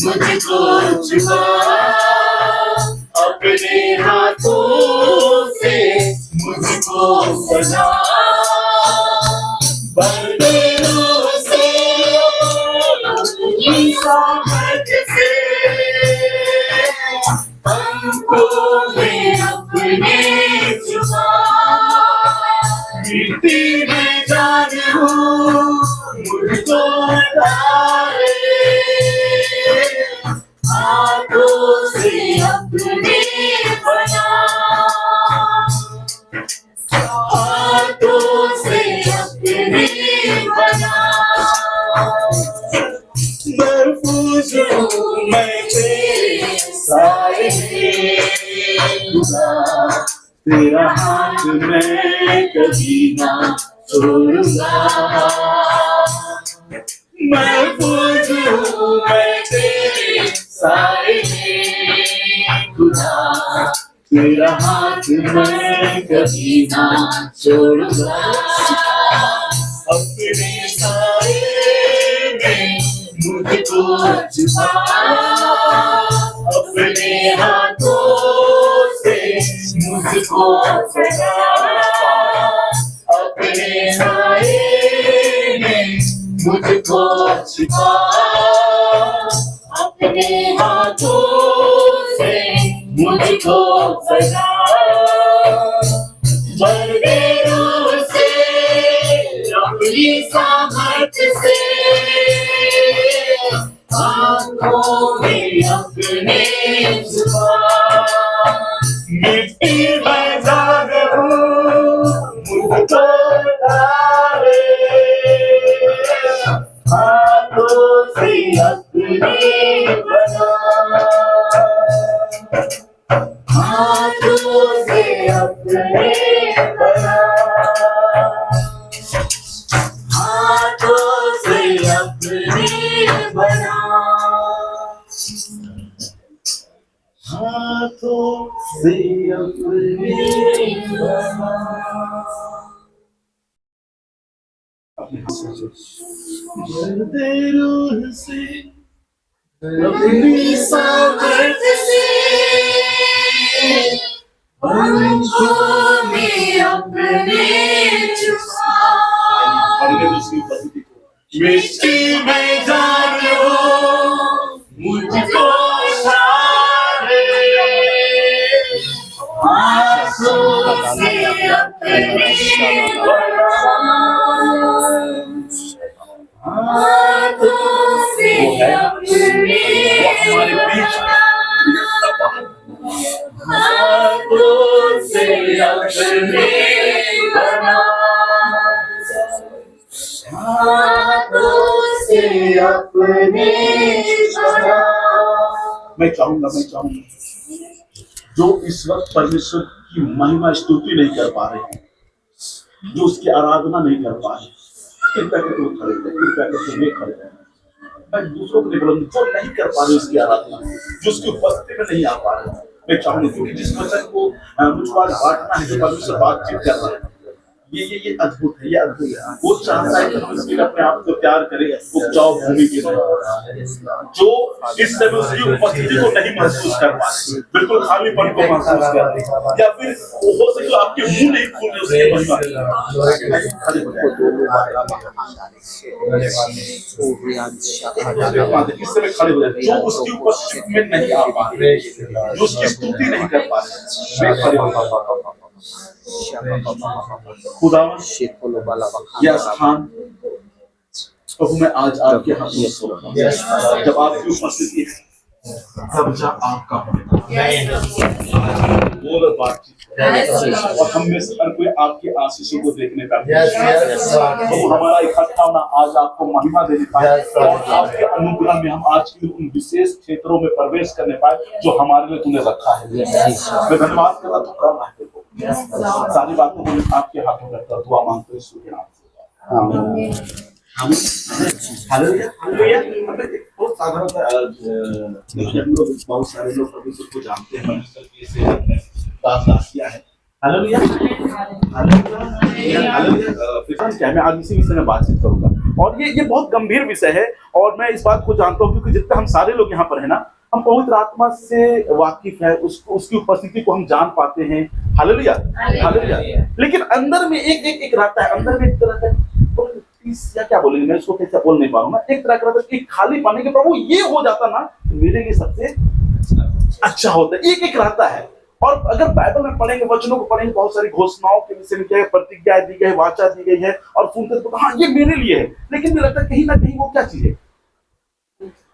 मुझको छुपा अपने हाथों से, मुझको सजा बंधनों से, अपनी सामर्थ से हमको में अपने छुपा। मिट्टी में जान हूँ मुझको डाले, हाथों से अपने बना, हाथों से अपने बना। महफूज हूँ मैं तेरे साए खुदा, तेरा हाथ मैं कभी ना छोड़ूंगा। महफूज हूँ मैं तेरे साए खुदा, तेरा हाथ मैं कभी ना छोड़ूंगा। अपने साए में मुझको छुपा, अपने हाथों से मुझको सजा, अपने साए में मुझको छुपा, अपने हाथों से मुझको सजा। बंधनों से अपनी सामर्थ से, आँखों में अपने छुपा। मिट्टी में जान हूँ मुझको डाले, हाथों से अपने बना, हाथों से अपने बना, हाथों से अपने बना, हाथों से अपने बना। बंदे रूह से अपनी सामर्थ से, आँखों में अपने छुपा। मिट्टी में जान हो मुझको डाले, हाथों से अपने बना, हाथों से अपने हमारे बीच हाथों से अपने बना, हाथों से अपने बना। मैं चाहूंगा जो इस वक्त परमेश्वर की महिमा स्तुति नहीं कर पा रहे, जो उसकी आराधना नहीं कर पा रहे, कृपया करके वो खड़े रहे, कृपया करके वे खड़े रहे। मैं दूसरों को नहीं बोलूंगा जो नहीं कर पा रहे उसकी आराधना, जो उसकी उपस्थिति में नहीं आ पा रहे। मैं चाहूंगा क्योंकि जिस वचन को मुझको आज बांटना है, जो परमेश्वर बातचीत कर रहा है, ये अद्भुत है, ये अद्भुत है। वो चाहता है कि हम इसके लिए अपने आप को तैयार करें उपजाऊ भूमि के लिए। जो इस समय उसकी उपस्थिति को नहीं महसूस कर पा रहे, बिल्कुल खालीपन को महसूस कर रहे, या फिर हो सके आपके मुंह नहीं खोल रहे उसकी महिमा। इस समय खड़े हो जाए जो उसकी उपस्थिति में नहीं आ पा रहे, जो उसकी स्तुति नहीं कर पा रहे, खड़े हो जाए। खुदावन यह स्थान प्रभु मैं आज आपके हाथ में सौंपता हूं। जब आपकी उपस्थिति है कब्जा आपका होगा, बोल बातचीत और हम में से हर कोई आपकी आशीषों को देखने का प्रभु हमारा इकट्ठा होना आज आपको महिमा देने पाए और आपके अनुग्रह में हम आज की उन विशेष क्षेत्रों में प्रवेश करने पाए जो हमारे लिए तूने रखा है। मैं धन्यवाद कर रहा तो कर रहा है, सारी बातों को आपके हाथों में रखकर दुआ मांगते हैं यीशु के नाम से। आमीन। Hallelujah hallelujah. बहुत साधारण बहुत सारे लोग परमेश्वर को जानते हैं, परमेश्वर की सेवा में दास किया है। Hallelujah hallelujah hallelujah. फिर क्या मैं आज इसी विषय में बातचीत करूंगा। और ये बहुत गंभीर विषय है, और मैं इस बात को जानता हूँ क्योंकि जितने हम सारे लोग यहाँ पर है ना, हम पवित्र आत्मा से वाकिफ है, उसकी उपस्थिति को हम जान पाते हैं। Hallelujah, hallelujah. लेकिन अंदर में एक रहता है, अंदर में एक तरह का या क्या बोलेंगे, मैं इसको कैसे बोल नहीं पा रहा हूँ, एक तरह का एक खाली पाने के प्रभु ये हो जाता ना, मेरे लिए सबसे अच्छा होता है। एक रहता है। और अगर बाइबल में पढ़ेंगे, वचनों को पढ़ेंगे, बहुत सारी घोषणाओं के विषय में क्या है, प्रतिज्ञा दी गई, वाचा दी गई है, और सुनते तो हाँ ये मेरे लिए है, लेकिन मुझे लगता है कहीं ना कहीं वो क्या चीज है,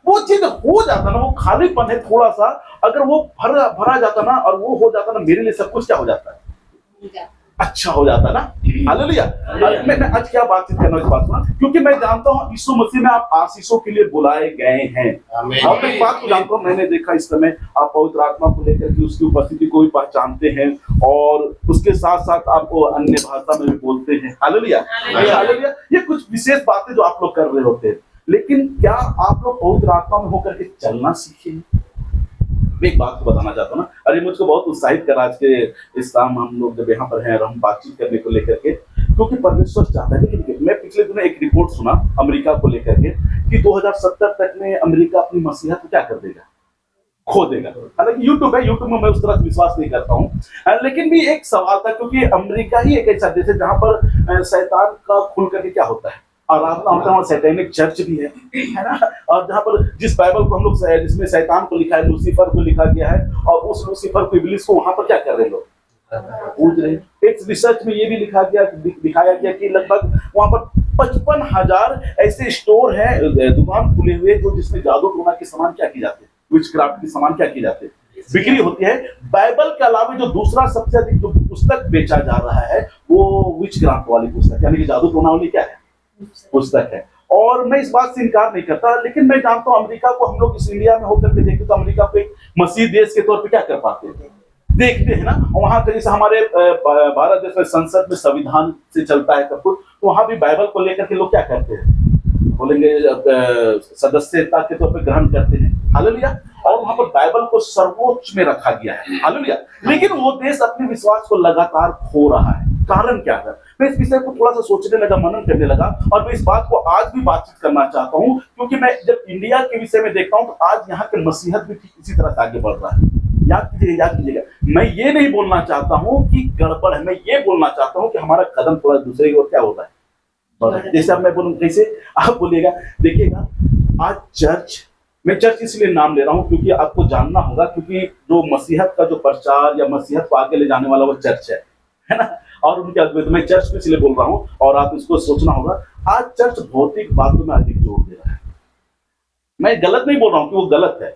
वो चीज हो जाता ना, वो खालीपन है थोड़ा सा, अगर वो भरा जाता ना, और वो हो जाता ना, मेरे लिए सब कुछ क्या हो जाता है, अच्छा हो जाता ना। हालेलुया। मैं आज क्या बातचीत करना इस बात को, क्योंकि मैं जानता हूँ यीशु मसीह में आप आशीषों के लिए बुलाए गए हैं। और मैं एक बात को जानता हूँ, मैंने देखा इस समय आप पवित्र आत्मा को लेकर के उसकी उपस्थिति को भी पहचानते हैं, और उसके साथ साथ आप अन्य भाषा में भी बोलते हैं। Hallelujah, hallelujah. ये कुछ विशेष बातें जो आप लोग कर रहे होते हैं, लेकिन क्या आप लोग पवित्र आत्मा में होकर के चलना सीखे? मैं एक बात को बताना चाहता हूँ ना, अरे मुझको बहुत उत्साहित कर आज के इस्लाम हम लोग जब यहाँ पर हैं और हम बातचीत करने को लेकर के, क्योंकि परमेश्वर चाहता है। लेकिन मैं पिछले दिनों एक रिपोर्ट सुना अमेरिका को लेकर के कि 2070 तक में अमेरिका अपनी मसीहत को क्या कर देगा, खो देगा। हालांकि यूट्यूब है, यूट्यूब में मैं उस तरह से विश्वास नहीं करता हूँ, लेकिन भी एक सवाल था, क्योंकि अमेरिका ही एक ऐसा देश है जहाँ पर शैतान का खुल करके क्या होता है, आराधना होता है, और सैतानिक चर्च भी है ना। और जहाँ पर जिस बाइबल को हम लोग जिसमें शैतान को लिखा है, लूसीफर को लिखा गया है, और उस लूसीफर को, इब्लीस को वहां पर क्या कर रहे लोग, पूज रहे। एक रिसर्च में ये भी दिखाया गया कि लगभग वहां पर 55,000 ऐसे स्टोर है, दुकान खुले हुए, जो जिसमें जादू टोना के सामान क्या किए जाते हैं, विचक्राफ्ट के सामान क्या किए जाते हैं, बिक्री होती है। बाइबल के अलावा जो दूसरा सबसे अधिक जो पुस्तक बेचा जा रहा है वो विचक्राफ्ट वाली पुस्तक, यानी कि जादू टोना वाली क्या है, पुस्तक है। और मैं इस बात से इनकार नहीं करता, लेकिन मैं जानता हूं अमेरिका को हम लोग इस इंडिया में होकर के देखते तो अमेरिका को एक मसीह देश के तौर पे क्या कर पाते हैं, देखते हैं ना। वहां पे जैसे हमारे भारत देश में संसद में संविधान से चलता है सब कुछ, तो वहां भी बाइबल को लेकर के लोग क्या करते हैं, बोलेंगे सदस्यता के तौर पे ग्रहण करते हैं। हालेलुया। और वहां पर बाइबल को सर्वोच्च में रखा गया है। हालेलुया। लेकिन वो देश अपने विश्वास को लगातार खो रहा है। कारण क्या है? मैं इस विषय को थोड़ा सा सोचने लगा, मनन करने लगा, और मैं इस बात को आज भी बातचीत करना चाहता हूँ, क्योंकि मैं जब इंडिया के विषय में देखता हूँ तो आज यहाँ के मसीहत भी ठीक इसी तरह से आगे बढ़ रहा है। याद कीजिएगा, मैं ये नहीं बोलना चाहता हूँ कि गड़बड़ है, मैं ये बोलना चाहता हूँ कि हमारा कदम थोड़ा दूसरे की ओर क्या होता है। जैसे अब मैं बोलूँ, कैसे आप बोलिएगा, देखिएगा आज चर्च, मैं चर्च इसलिए नाम ले रहा हूँ क्योंकि आपको जानना होगा, क्योंकि जो मसीहत का जो प्रचार या मसीहत को आगे ले जाने वाला वो चर्च है ना। और उनके अद्वैत, मैं चर्च को इसलिए बोल रहा हूँ, और आप इसको सोचना होगा, आज चर्च भौतिक बातों में अधिक जोर दे रहा है। मैं गलत नहीं बोल रहा हूँ कि वो गलत है,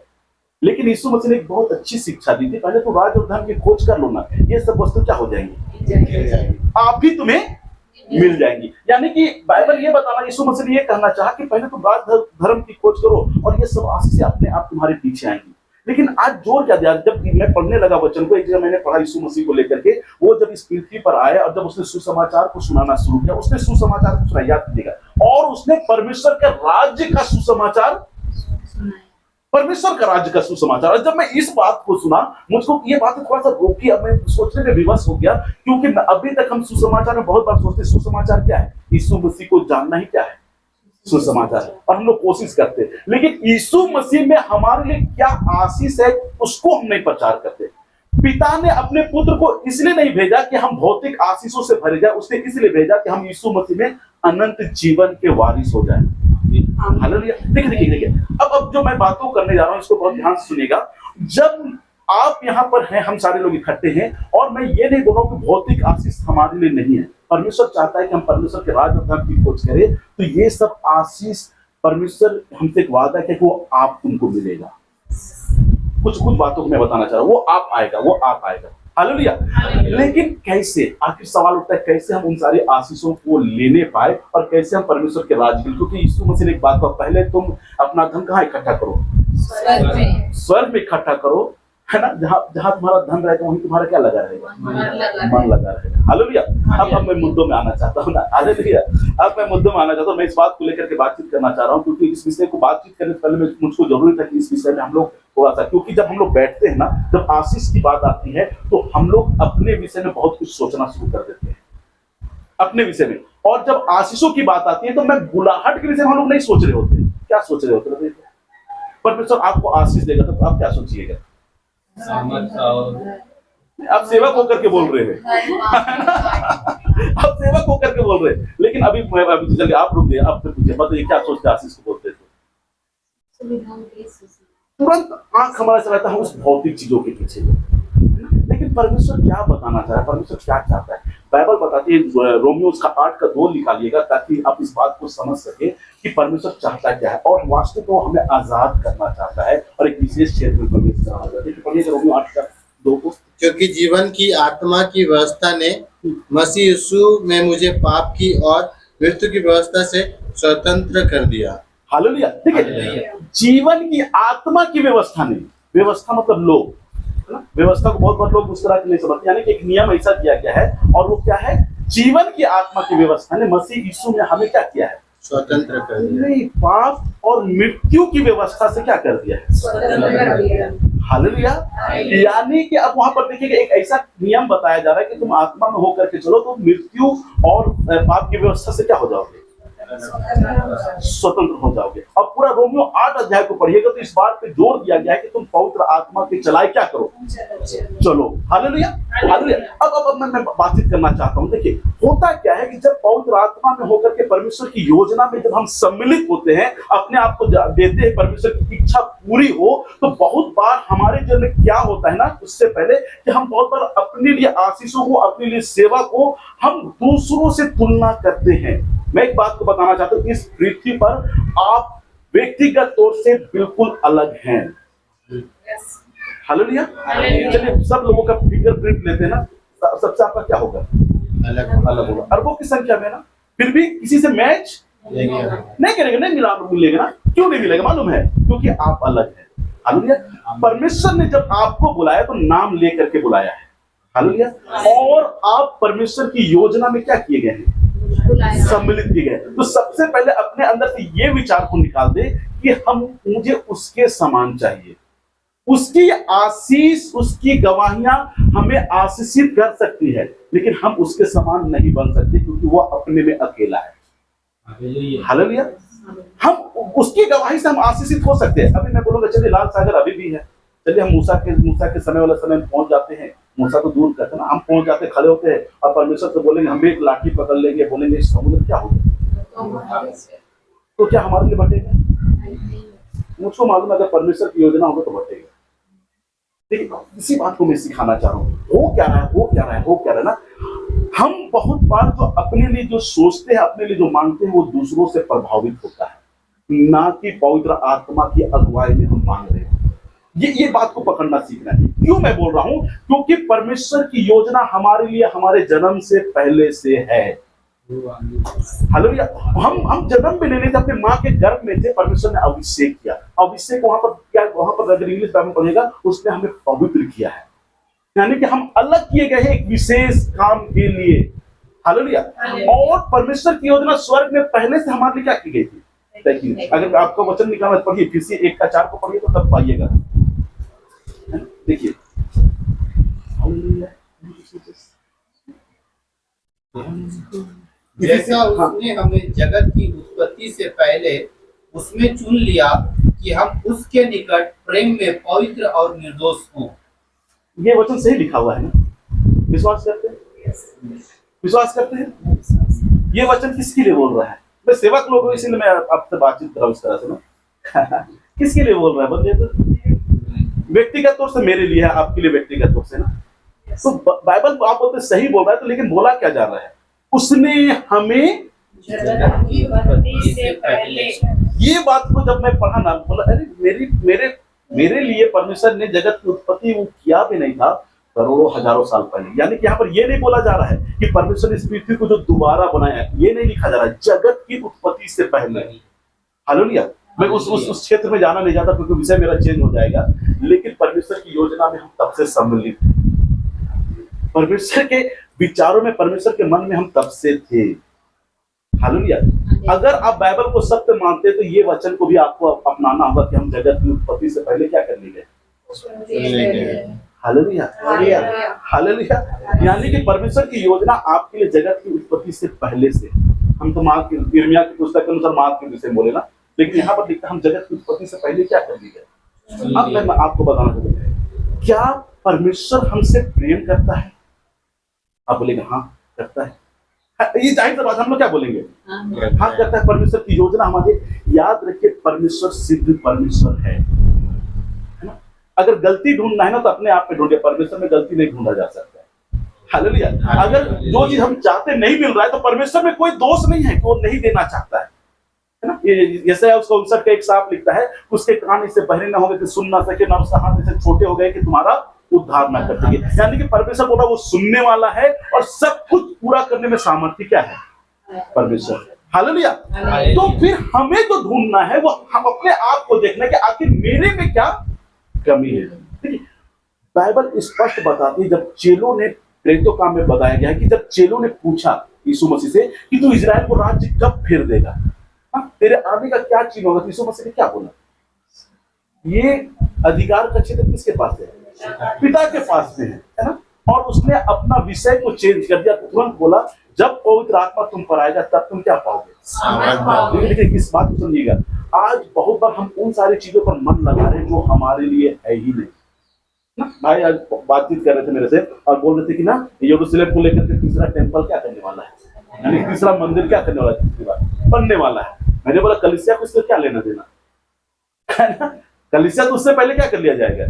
लेकिन यीशु मसीह ने एक बहुत अच्छी शिक्षा दी थी, पहले तो राज और धन की खोज कर लो ना, ये सब वस्तु क्या हो जाएंगी, आप भी तुम्हें मिल जाएंगी। यानी कि बाइबल ये बताना, यीशु मसीह ने ये कहना चाहा कि पहले तो राज धर्म की खोज करो, और ये सब आशीष अपने आप तुम्हारे पीछे आएंगी। लेकिन आज जोर क्या दिया, जब मैं पढ़ने लगा वचन को, एक जगह मैंने पढ़ा यीशु मसीह को लेकर के, वो जब इस पृथ्वी पर आए और जब उसने सुसमाचार को सुनाना शुरू किया, उसने सुसमाचार को सुनाया, याद कीजिएगा, और उसने परमेश्वर के राज्य का सुसमाचार, परमेश्वर का राज्य का सुसमाचार। और जब मैं इस बात को सुना, मुझको ये बात थोड़ा सा रोकी, अब मैं सोचने में विवश हो गया, क्योंकि अभी तक हम सुसमाचार में बहुत बार सोचते, सुसमाचार क्या है, यीशु मसीह को जानना ही क्या है सुसमाचार, और हम लोग कोशिश करते हैं, लेकिन यीशु मसीह में हमारे लिए क्या आशीष है उसको हम नहीं प्रचार करते। पिता ने अपने पुत्र को इसलिए नहीं भेजा कि हम भौतिक आशीषों से भरे जाए, उसने इसलिए भेजा कि हम यीशु मसीह में अनंत जीवन के वारिस हो जाए। हालेलुया। देखिए, अब जो मैं बातों करने जा रहा हूं, इसको बहुत ध्यान से सुनिएगा। जब आप यहाँ पर हैं, हम सारे लोग इकट्ठे हैं, और मैं ये नहीं बोल रहा हूं कि भौतिक आशीष हमारे लिए नहीं है। परमेश्वर चाहता है कि हम परमेश्वर के राज और धर्म की खोज करें, तो ये सब आशीष परमेश्वर हमसे एक वादा है कि वो आप तुमको मिलेगा। कुछ बातों को मैं बताना चाह रहा हूँ, वो आप आएगा। हालेलुया। लेकिन कैसे, आखिर सवाल उठता है, कैसे हम उन सारे आशीषों को लेने पाए, और कैसे हम परमेश्वर के राज्य के, क्योंकि यीशु मसीह ने एक बात कहा, पहले तुम अपना धन कहाँ इकट्ठा करो, स्वर्ग में इकट्ठा करो, है ना। जहां तुम्हारा धन रहेगा वहीं तुम्हारा क्या लगा रहेगा, मन लगा रहेगा। हालेलुया। अब मैं मुद्दों में आना चाहता हूँ ना, हालेलुया। अब मैं मुद्दों में आना चाहता हूँ, मैं इस बात को लेकर के बातचीत करना चाह रहा हूँ, क्योंकि इस विषय को बातचीत करने से पहले मुझको जरूरी था कि इस विषय में हम लोग थोड़ा सा, क्योंकि जब हम लोग बैठते हैं ना, जब आशीष की बात आती है, तो हम लोग अपने विषय में बहुत कुछ सोचना शुरू कर देते हैं, अपने विषय में। और जब आशीषों की बात आती है तो मैं बुलाहट के विषय में हम लोग नहीं सोच रहे होते। क्या सोच रहे होते? परमेश्वर आपको आशीष देगा तो आप क्या सोचिएगा? आप सेवक होकर के बोल रहे हैं आप सेवक होकर के बोल रहे हैं। लेकिन अभी चलिए आप रुक गए, आप फिर पूछिए, बताइए क्या सोचते आशीष को बोलते थे? तुरंत आंख हमारा चलाता है उस भौतिक चीजों के पीछे। लेकिन परमेश्वर क्या बताना चाह रहा है, परमेश्वर क्या चाहता है? बाइबल बताती है, रोमियो उसका 8:2 निकालिएगा ताकि आप इस बात को समझ सके कि परमेश्वर चाहता क्या है और वास्तव में हमें आजाद करना चाहता है और एक विशेष क्षेत्र में प्रवेश करना चाहता है। पढ़िए रोमियो 8:2 को। क्योंकि जीवन की आत्मा की व्यवस्था ने मसीह यीशु में मुझे पाप की और मृत्यु की व्यवस्था से स्वतंत्र कर दिया। हालेलुया। देखिए, जीवन की आत्मा की व्यवस्था नहीं, व्यवस्था मतलब लोग, व्यवस्था को बहुत लोग उस तरह नहीं समझते, यानी कि एक नियम ऐसा दिया गया है और वो क्या है? जीवन की आत्मा की व्यवस्था ने मसीह यीशु में हमें क्या किया है? स्वतंत्र कर दिया। नहीं, पाप और मृत्यु की व्यवस्था से क्या कर दिया है? हालेलुया। यानी कि अब वहां पर देखिएगा एक ऐसा नियम बताया जा रहा है कि तुम आत्मा में होकर के चलो तो मृत्यु और पाप की व्यवस्था से क्या हो जाओगे? स्वतंत्र हो जाओगे। अब पूरा रोमियो 8 अध्याय को पढ़िएगा तो इस बात पे जोर दिया गया है कि तुम पवित्र आत्मा के चलाए क्या करो? चलो। हालेलुया। हालेलुया। अब मैं बातचीत करना चाहता हूं। देखिए, होता क्या है कि जब पवित्र आत्मा में होकर के परमेश्वर की योजना में जब हम सम्मिलित होते हैं, अपने आप को देते हैं, परमेश्वर की इच्छा पूरी हो, तो बहुत बार हमारे जीवन में क्या होता है ना, उससे पहले कि हम बहुत बार अपने लिए आशीषों को, अपने लिए सेवा को हम दूसरों से तुलना करते हैं। मैं एक बात को बताना चाहता हूं, इस पृथ्वी पर आप व्यक्तिगत तौर से बिल्कुल अलग हैं। हालेलुया। चलिए सब लोगों का फिंगरप्रिंट लेते हैं ना, सबसे आपका क्या होगा? अलग होगा। अरबों की संख्या में ना, फिर भी किसी से मैच नहीं करेगा, नहीं मिलेगा ना। क्यों नहीं मिलेगा मालूम है? क्योंकि आप अलग हैं। हालेलुया। परमेश्वर ने जब आपको बुलाया तो नाम लेकर के बुलाया है। हालेलुया। और आप परमेश्वर की योजना में क्या किए गए हैं? सम्मिलित किए गए। तो सबसे पहले अपने अंदर से ये विचार को निकाल दे कि मुझे उसके समान चाहिए। उसकी आशीष, उसकी गवाहियां हमें आशीषित कर सकती है, लेकिन हम उसके समान नहीं बन सकते क्योंकि वो अपने में अकेला है। हालेलुया। हम उसकी गवाही से हम आशीषित हो सकते हैं। अभी मैं बोलूंगा चलिए लाल सागर अभी भी है, चलिए हम मूसा के समय वाले समय में पहुंच जाते हैं। मूसा तो दूर करते ना, हम पहुंच जाते, खड़े होते हैं और परमेश्वर से बोलेंगे, हम भी एक लाठी पकड़ लेंगे, बोलेंगे समुद्र क्या होगा? तो क्या हमारे लिए बटेगा? मुझको मालूम है अगर परमेश्वर की योजना होगा तो बटेगा। देखिए, इसी बात को मैं सिखाना चाह रहा हूँ। हो क्या रहा है ना, हम बहुत बार जो अपने लिए जो सोचते हैं, अपने लिए जो मांगते हैं, वो दूसरों से प्रभावित होता है, ना कि पवित्र आत्मा की अगुवाई में हम मांग रहे हैं। ये बात को पकड़ना सीखना है। क्यों मैं बोल रहा हूं? क्योंकि परमेश्वर की योजना हमारे लिए हमारे जन्म से पहले से है। हालेलुया। हम जन्म में नहीं थे, अपने माँ के गर्भ में थे, परमेश्वर ने अभिषेक किया। अभिषेक वहां पर अगर इंग्लिश में पढ़ेगा, उसने हमें पवित्र किया है, यानी कि हम अलग किए गए हैं एक विशेष काम के लिए। हालेलुया। और परमेश्वर की योजना स्वर्ग में पहले से हमारे लिए क्या की गई थी? देखिए, अगर आपका वचन निकालना पढ़िए, फिर से 1:4 को पढ़िए तो तब पाइएगा। देखिए, जैसा उसने हमें जगत की उत्पत्ति से पहले उसमें चुन लिया कि हम उसके निकट प्रेम में पवित्र और निर्दोष हों। ये वचन सही लिखा हुआ है ना? विश्वास करते हैं? विश्वास करते हैं? ये वचन किसके लिए बोल रहा है? मैं सेवक लोग हूं, इसीलिए मैं आपसे बातचीत कर रहा हूं इस तरह से ना। किसके लिए बोल रहा है? बोलिए तो। व्यक्तिगत तौर से मेरे लिए है, आपके लिए व्यक्तिगत तौर से ना। तो बाइबल आप बोलते सही बोल रहा है, तो लेकिन बोला क्या जा रहा है? उसने हमें जगत की उत्पत्ति से पहले। ये बात को जब मैं पढ़ा ना, बोला अरे मेरे लिए परमेश्वर ने जगत की उत्पत्ति वो किया भी नहीं था करोड़ों हजारों साल पहले। यानी कि यहाँ पर ये नहीं बोला जा रहा है कि परमेश्वर ने इस पृथ्वी को जो दोबारा बनाया है, ये नहीं लिखा जा रहा है, जगत की उत्पत्ति से पहले। हालेलुया। मैं उस क्षेत्र में जाना नहीं चाहता क्योंकि विषय मेरा चेंज हो जाएगा, लेकिन परमेश्वर की योजना में हम तब से सम्मिलित हैं। परमेश्वर के विचारों में, परमेश्वर के मन में हम तब से थे। हालेलुया। अगर आप बाइबल को सत्य मानते तो ये वचन को भी आपको अपनाना होगा कि हम जगत की उत्पत्ति से पहले क्या कर लिए? हालेलुया। हालेलुया। यानी कि परमेश्वर की योजना आपके लिए जगत की उत्पत्ति से पहले से हम तो यिर्मयाह की पुस्तक के अनुसार मार्ग के विषय में बोले ना, लेकिन यहाँ पर लिखता है हम जगत की उत्पत्ति से पहले क्या कर लिए गए। अब मैं आपको बताना चाहता हूँ, क्या परमेश्वर हमसे प्रेम करता है? आप बोलेंगे हाँ करता है। ये जाहिर सी बात, हम लोग क्या बोलेंगे? हाँ करता है। परमेश्वर की योजना हमारे, याद रखिए परमेश्वर सिद्ध परमेश्वर है ना। अगर गलती ढूंढना है ना तो अपने आप में ढूंढिए, परमेश्वर में गलती नहीं ढूंढा जा सकता है। हालेलुया। अगर जो चीज हम चाहते नहीं मिल रहा है तो परमेश्वर में कोई दोष नहीं है कि वो नहीं देना चाहता है ना। ये यशायाह 59 का एक सांप लिखता है, उसके कान इससे बहरे ना हो गए कि सुन ना सके, ना उसका हाथ ऐसे छोटे हो गए कि तुम्हारा उद्धार ना कर सके। यानी कि परमेश्वर बोला वो सुनने वाला है और सब कुछ पूरा करने में सामर्थ्य क्या है? परमेश्वर। हालेलुया। तो फिर हमें जो ढूंढना है वो हम अपने आप को देखना कि आखिर मेरे में क्या कमी है। देखिए बाइबल स्पष्ट बताती है, जब चेलों ने, प्रेरितों काम में बताया गया है कि जब चेलों ने पूछा यीशु मसीह से कि तू इजराइल को राज्य कब फेर देगा, तेरे आने का क्या चिन्ह होगा, यीशु मसीह ने क्या बोला? ये अधिकार का क्षेत्र किसके पास है? पिता के पास में है ना। और उसने अपना विषय को चेंज कर दिया, तुरंत बोला जब पवित्र आत्मा तुम पर आएगा तब तुम क्या पाओगे। लेकिन इस बात को समझिएगा, आज बहुत बार हम उन सारी चीजों पर मन लगा रहे हैं जो हमारे लिए है ही नहीं ना। भाई आज बातचीत कर रहे थे मेरे से और बोल रहे थे कि ना यरूशलेम को लेकर के तीसरा टेम्पल क्या करने वाला है, यानी तीसरा मंदिर क्या करने वाला है, तीसरी बार बनने वाला है। मैंने बोला कलीसिया को इससे क्या लेना देना है ना, कलीसिया तो उससे पहले क्या कर लिया जाएगा।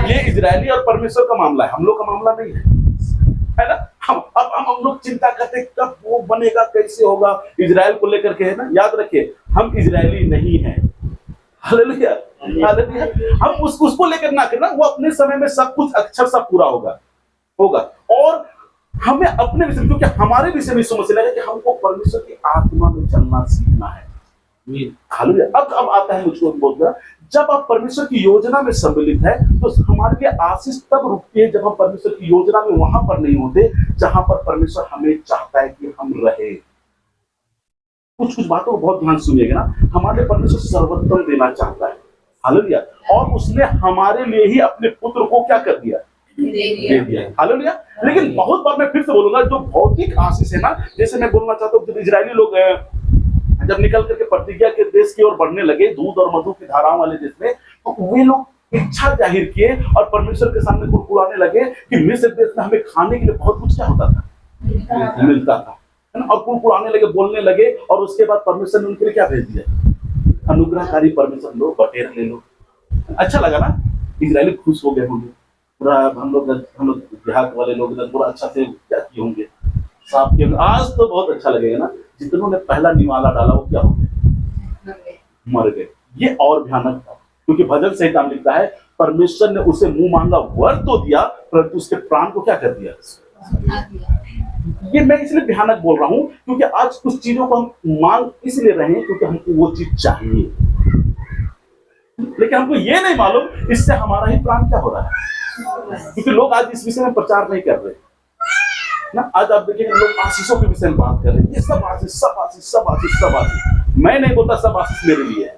ये इजरायली और परमेश्वर का मामला है, हम लोग का मामला नहीं है ना। हम लोग चिंता करते कब वो बनेगा, कैसे होगा, इजराइल को लेकर के है ना। याद रखिए हम इजरायली नहीं हैं। Hallelujah hallelujah. हम उसको लेकर ना करना, वो अपने समय में सब कुछ अक्षर सब पूरा होगा। और हमें अपने विषय, क्योंकि हमारे विषय में समझ लगा कि हमको परमेश्वर की आत्मा में चलना सीखना है। हालेलुया। अब आता है मुझको बोलना, जब आप परमेश्वर की योजना में सम्मिलित है तो हमारे लिए आशीष तब रुकती है जब हम परमेश्वर की योजना में वहां पर नहीं होते जहां पर परमेश्वर हमें चाहता है कि हम रहे। कुछ बातों को बहुत ध्यान सुनिएगा ना। हमारे परमेश्वर सर्वोत्तम देना चाहता है। हालेलुया। और उसने हमारे लिए ही अपने पुत्र को क्या कर दिया? दे दिया। हालेलुया। लेकिन बहुत बार मैं फिर से बोलूंगा, जो भौतिक आशीष है ना, जैसे मैं बोलना चाहता हूँ, इजरायली लोग जब निकल करके प्रतिज्ञा के देश की ओर बढ़ने लगे, दूध और मधु की धाराओं वाले देश में, तो वे लोग इच्छा जाहिर किए और परमेश्वर के सामने कुड़कुड़ाने लगे कि मिस्र देश में हमें खाने के लिए बहुत कुछ क्या होता था, मिलता था, है ना। और कुड़कुड़ाने लगे, बोलने लगे, और उसके बाद परमेश्वर ने उनके लिए क्या भेज दिया? अनुग्रहकारी परमेश्वर, लो बटेर ले लो। अच्छा लगा ना, इजरायली खुश हो गए होंगे पूरा। हम लोग देहात वाले लोग पूरा अच्छा से क्या किए होंगे, साफ किए। आज तो बहुत अच्छा लगेगा ना, जितनों ने पहला निवाला डाला वो क्या हो गए? मर गए। ये और भयानक था, क्योंकि भजन संहिता में लिखता है परमेश्वर ने उसे मुंह मांगा वर तो दिया, परंतु उसके प्राण को क्या कर दिया? ये मैं इसलिए भयानक बोल रहा हूं क्योंकि आज कुछ चीजों को हम मांग इसलिए रहे हैं क्योंकि हमको वो चीज चाहिए, लेकिन हमको ये नहीं मालूम इससे हमारा ही प्राण क्या हो रहा है। क्योंकि लोग आज इस विषय में प्रचार नहीं कर रहे ना। आज आप देखेंगे लोग आशीषों के विषय में बात कर रहे हैं, ये सब आशीष, सब आशीष, सब आशीष, सब आशीष। मैं नहीं बोलता सब आशीष मेरे लिए है,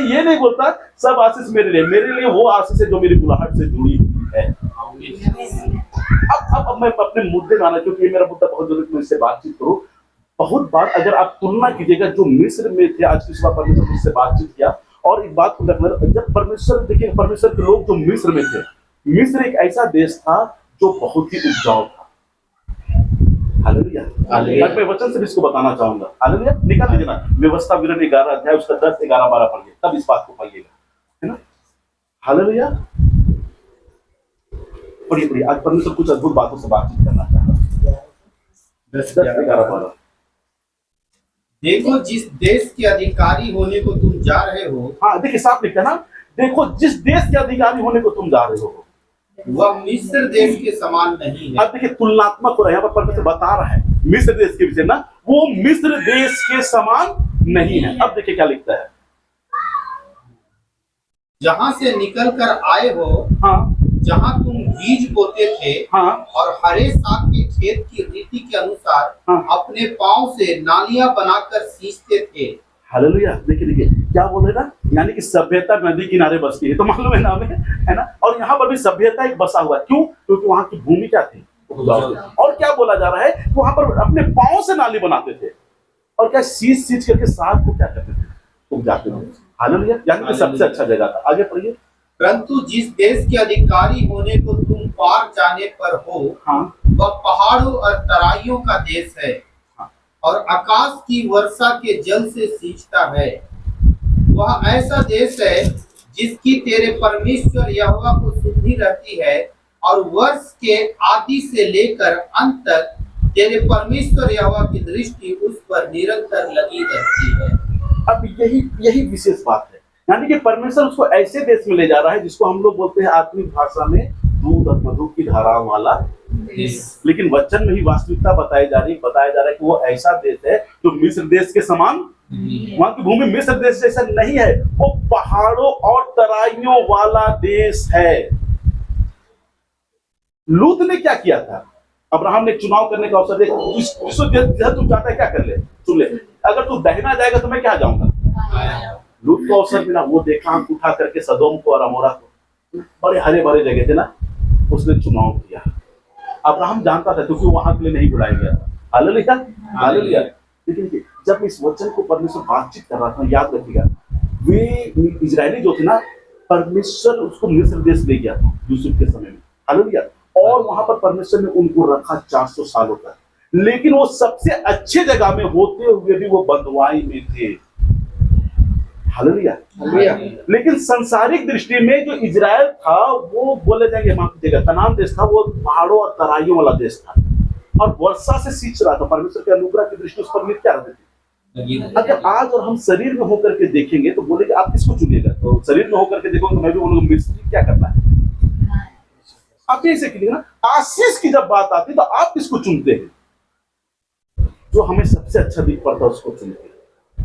ये नहीं बोलता सब आशीष मेरे लिए वो आशीष है जो मेरी बुलाहट से जुड़ी हुई है। अब मैं अपने मुद्दे में आना, क्योंकि ये मेरा मुद्दा बहुत जरूरी, मैं इससे बातचीत करूं। बहुत बार अगर आप तुलना कीजिएगा, जो मिस्र में थे, आज की सुबह परमेश्वर मुझसे बातचीत किया, और एक बात को रखना, जब परमेश्वर, देखिए परमेश्वर के लोग जो मिस्र में थे, मिस्र एक ऐसा देश था जो बहुत ही उपजाऊ था। हालेलुया। मैं वचन से इसको बताना चाहूंगा। हालेलुया। निकाल लीजिए ना, व्यवस्था विवरण 11 अध्याय उसका 10, 11, 12 पढ़िए, तब इस बात को पाइएगा, है ना। हालेलुया। पढ़िए। आज परमेश्वर कुछ अद्भुत बातों से बातचीत करना चाहता है। 10, 11, 12। देखो जिस देश के अधिकारी होने को तुम जा रहे हो। हाँ देखिए, साफ लिखा है ना, देखो जिस देश के अधिकारी होने को तुम जा रहे हो वह मिस्र देश के समान नहीं है। अब देखिए तुलनात्मक हो रहा है, यहाँ पर परमेश्वर बता रहा है मिस्र देश के विषय ना, वो मिस्र देश के समान नहीं है। अब देखिए क्या लिखता है, जहां से निकल कर आए हो, हाँ, जहां तुम बीज बोते थे, हाँ, और हरे साग के खेत की रीति के अनुसार हाँ, अपने पांव से नालियां बनाकर सींचते थे। हालेलुया। देखिए क्या बोल रहे ना, यानी कि सभ्यता नदी किनारे बसती है, तो मालूम है ना हमें, है ना। और यहाँ पर भी सभ्यता एक बसा हुआ है। क्यों? क्योंकि वहां की भूमि क्या थी? और क्या बोला जा रहा है, वहां पर अपने पांव से नाली बनाते थे और क्या सींच सींच करके साग को क्या करते थे, तुम जाते हो। हालेलुया, यानी कि सबसे अच्छा जगह था। आगे पढ़िए। परंतु जिस देश के अधिकारी होने को तुम पार जाने पर हो, हाँ, वह पहाड़ों और तराइयों का देश है, हाँ, और आकाश की वर्षा के जल से सींचता है। वह ऐसा देश है जिसकी तेरे परमेश्वर यहोवा को सुधि रहती है, और वर्ष के आदि से लेकर अंत तक तेरे परमेश्वर यहोवा की दृष्टि उस पर निरंतर लगी रहती है। अब यही विशेष बात है, यानी कि परमेश्वर उसको ऐसे देश में ले जा रहा है जिसको हम लोग बोलते हैं आत्मिक भाषा में दूध और मधु की धाराओं वाला देश। लेकिन वचन में ही वास्तविकता बताया जा रहा है कि वो ऐसा देश है जो मिस्र देश के समान, वहां की भूमि मिस्र देश जैसा नहीं है, वो पहाड़ों और तराइयों वाला देश है। लूत ने क्या किया था, अब्राहम ने चुनाव करने का अवसर दिया, तू चाहता है क्या कर ले, चुन ले, अगर तू दहिना जाएगा तो मैं क्या जाऊंगा। लूत को अवसर मिला, वो देखा आंख उठा करके सदोम को और अमोरा को, बड़े हरे भरे जगह थे ना, उसने चुनाव किया। अब्राहम जानता था क्योंकि वहां के लिए नहीं बुलाया गया था। Hallelujah, hallelujah. लेकिन जब इस वचन को परमेश्वर बातचीत कर रहा था, याद रखिएगा, वे इजरायली जो थे ना, परमेश्वर उसको मिस्र देश ले गया था यूसुफ के समय में। हालेलुया। और वहां पर परमेश्वर ने उनको रखा 400 सालों तक, लेकिन वो सबसे अच्छे जगह में होते हुए भी वो बंधुआई में थे। हालेलुया। लेकिन सांसारिक दृष्टि में जो इजराइल था वो बोले जाएंगे माफ कीजिएगा कनान देश था, वो पहाड़ों और तराइयों वाला देश था और वर्षा से सींच रहा था। परमेश्वर के अनुग्रह की दृष्टि उस पर लिख क्या रहती थी। अगर आज और हम शरीर में होकर के देखेंगे तो बोलेंगे आप किसको चुनिएगा, तो शरीर में होकर के देखोगे तो मैं भी बोलूंगा मिस्त्री क्या करना है। आप ऐसे कीजिए ना, आशीष की जब बात आती है तो आप किसको चुनते हैं, जो हमें सबसे अच्छा दिख पड़ता है उसको चुनते हैं।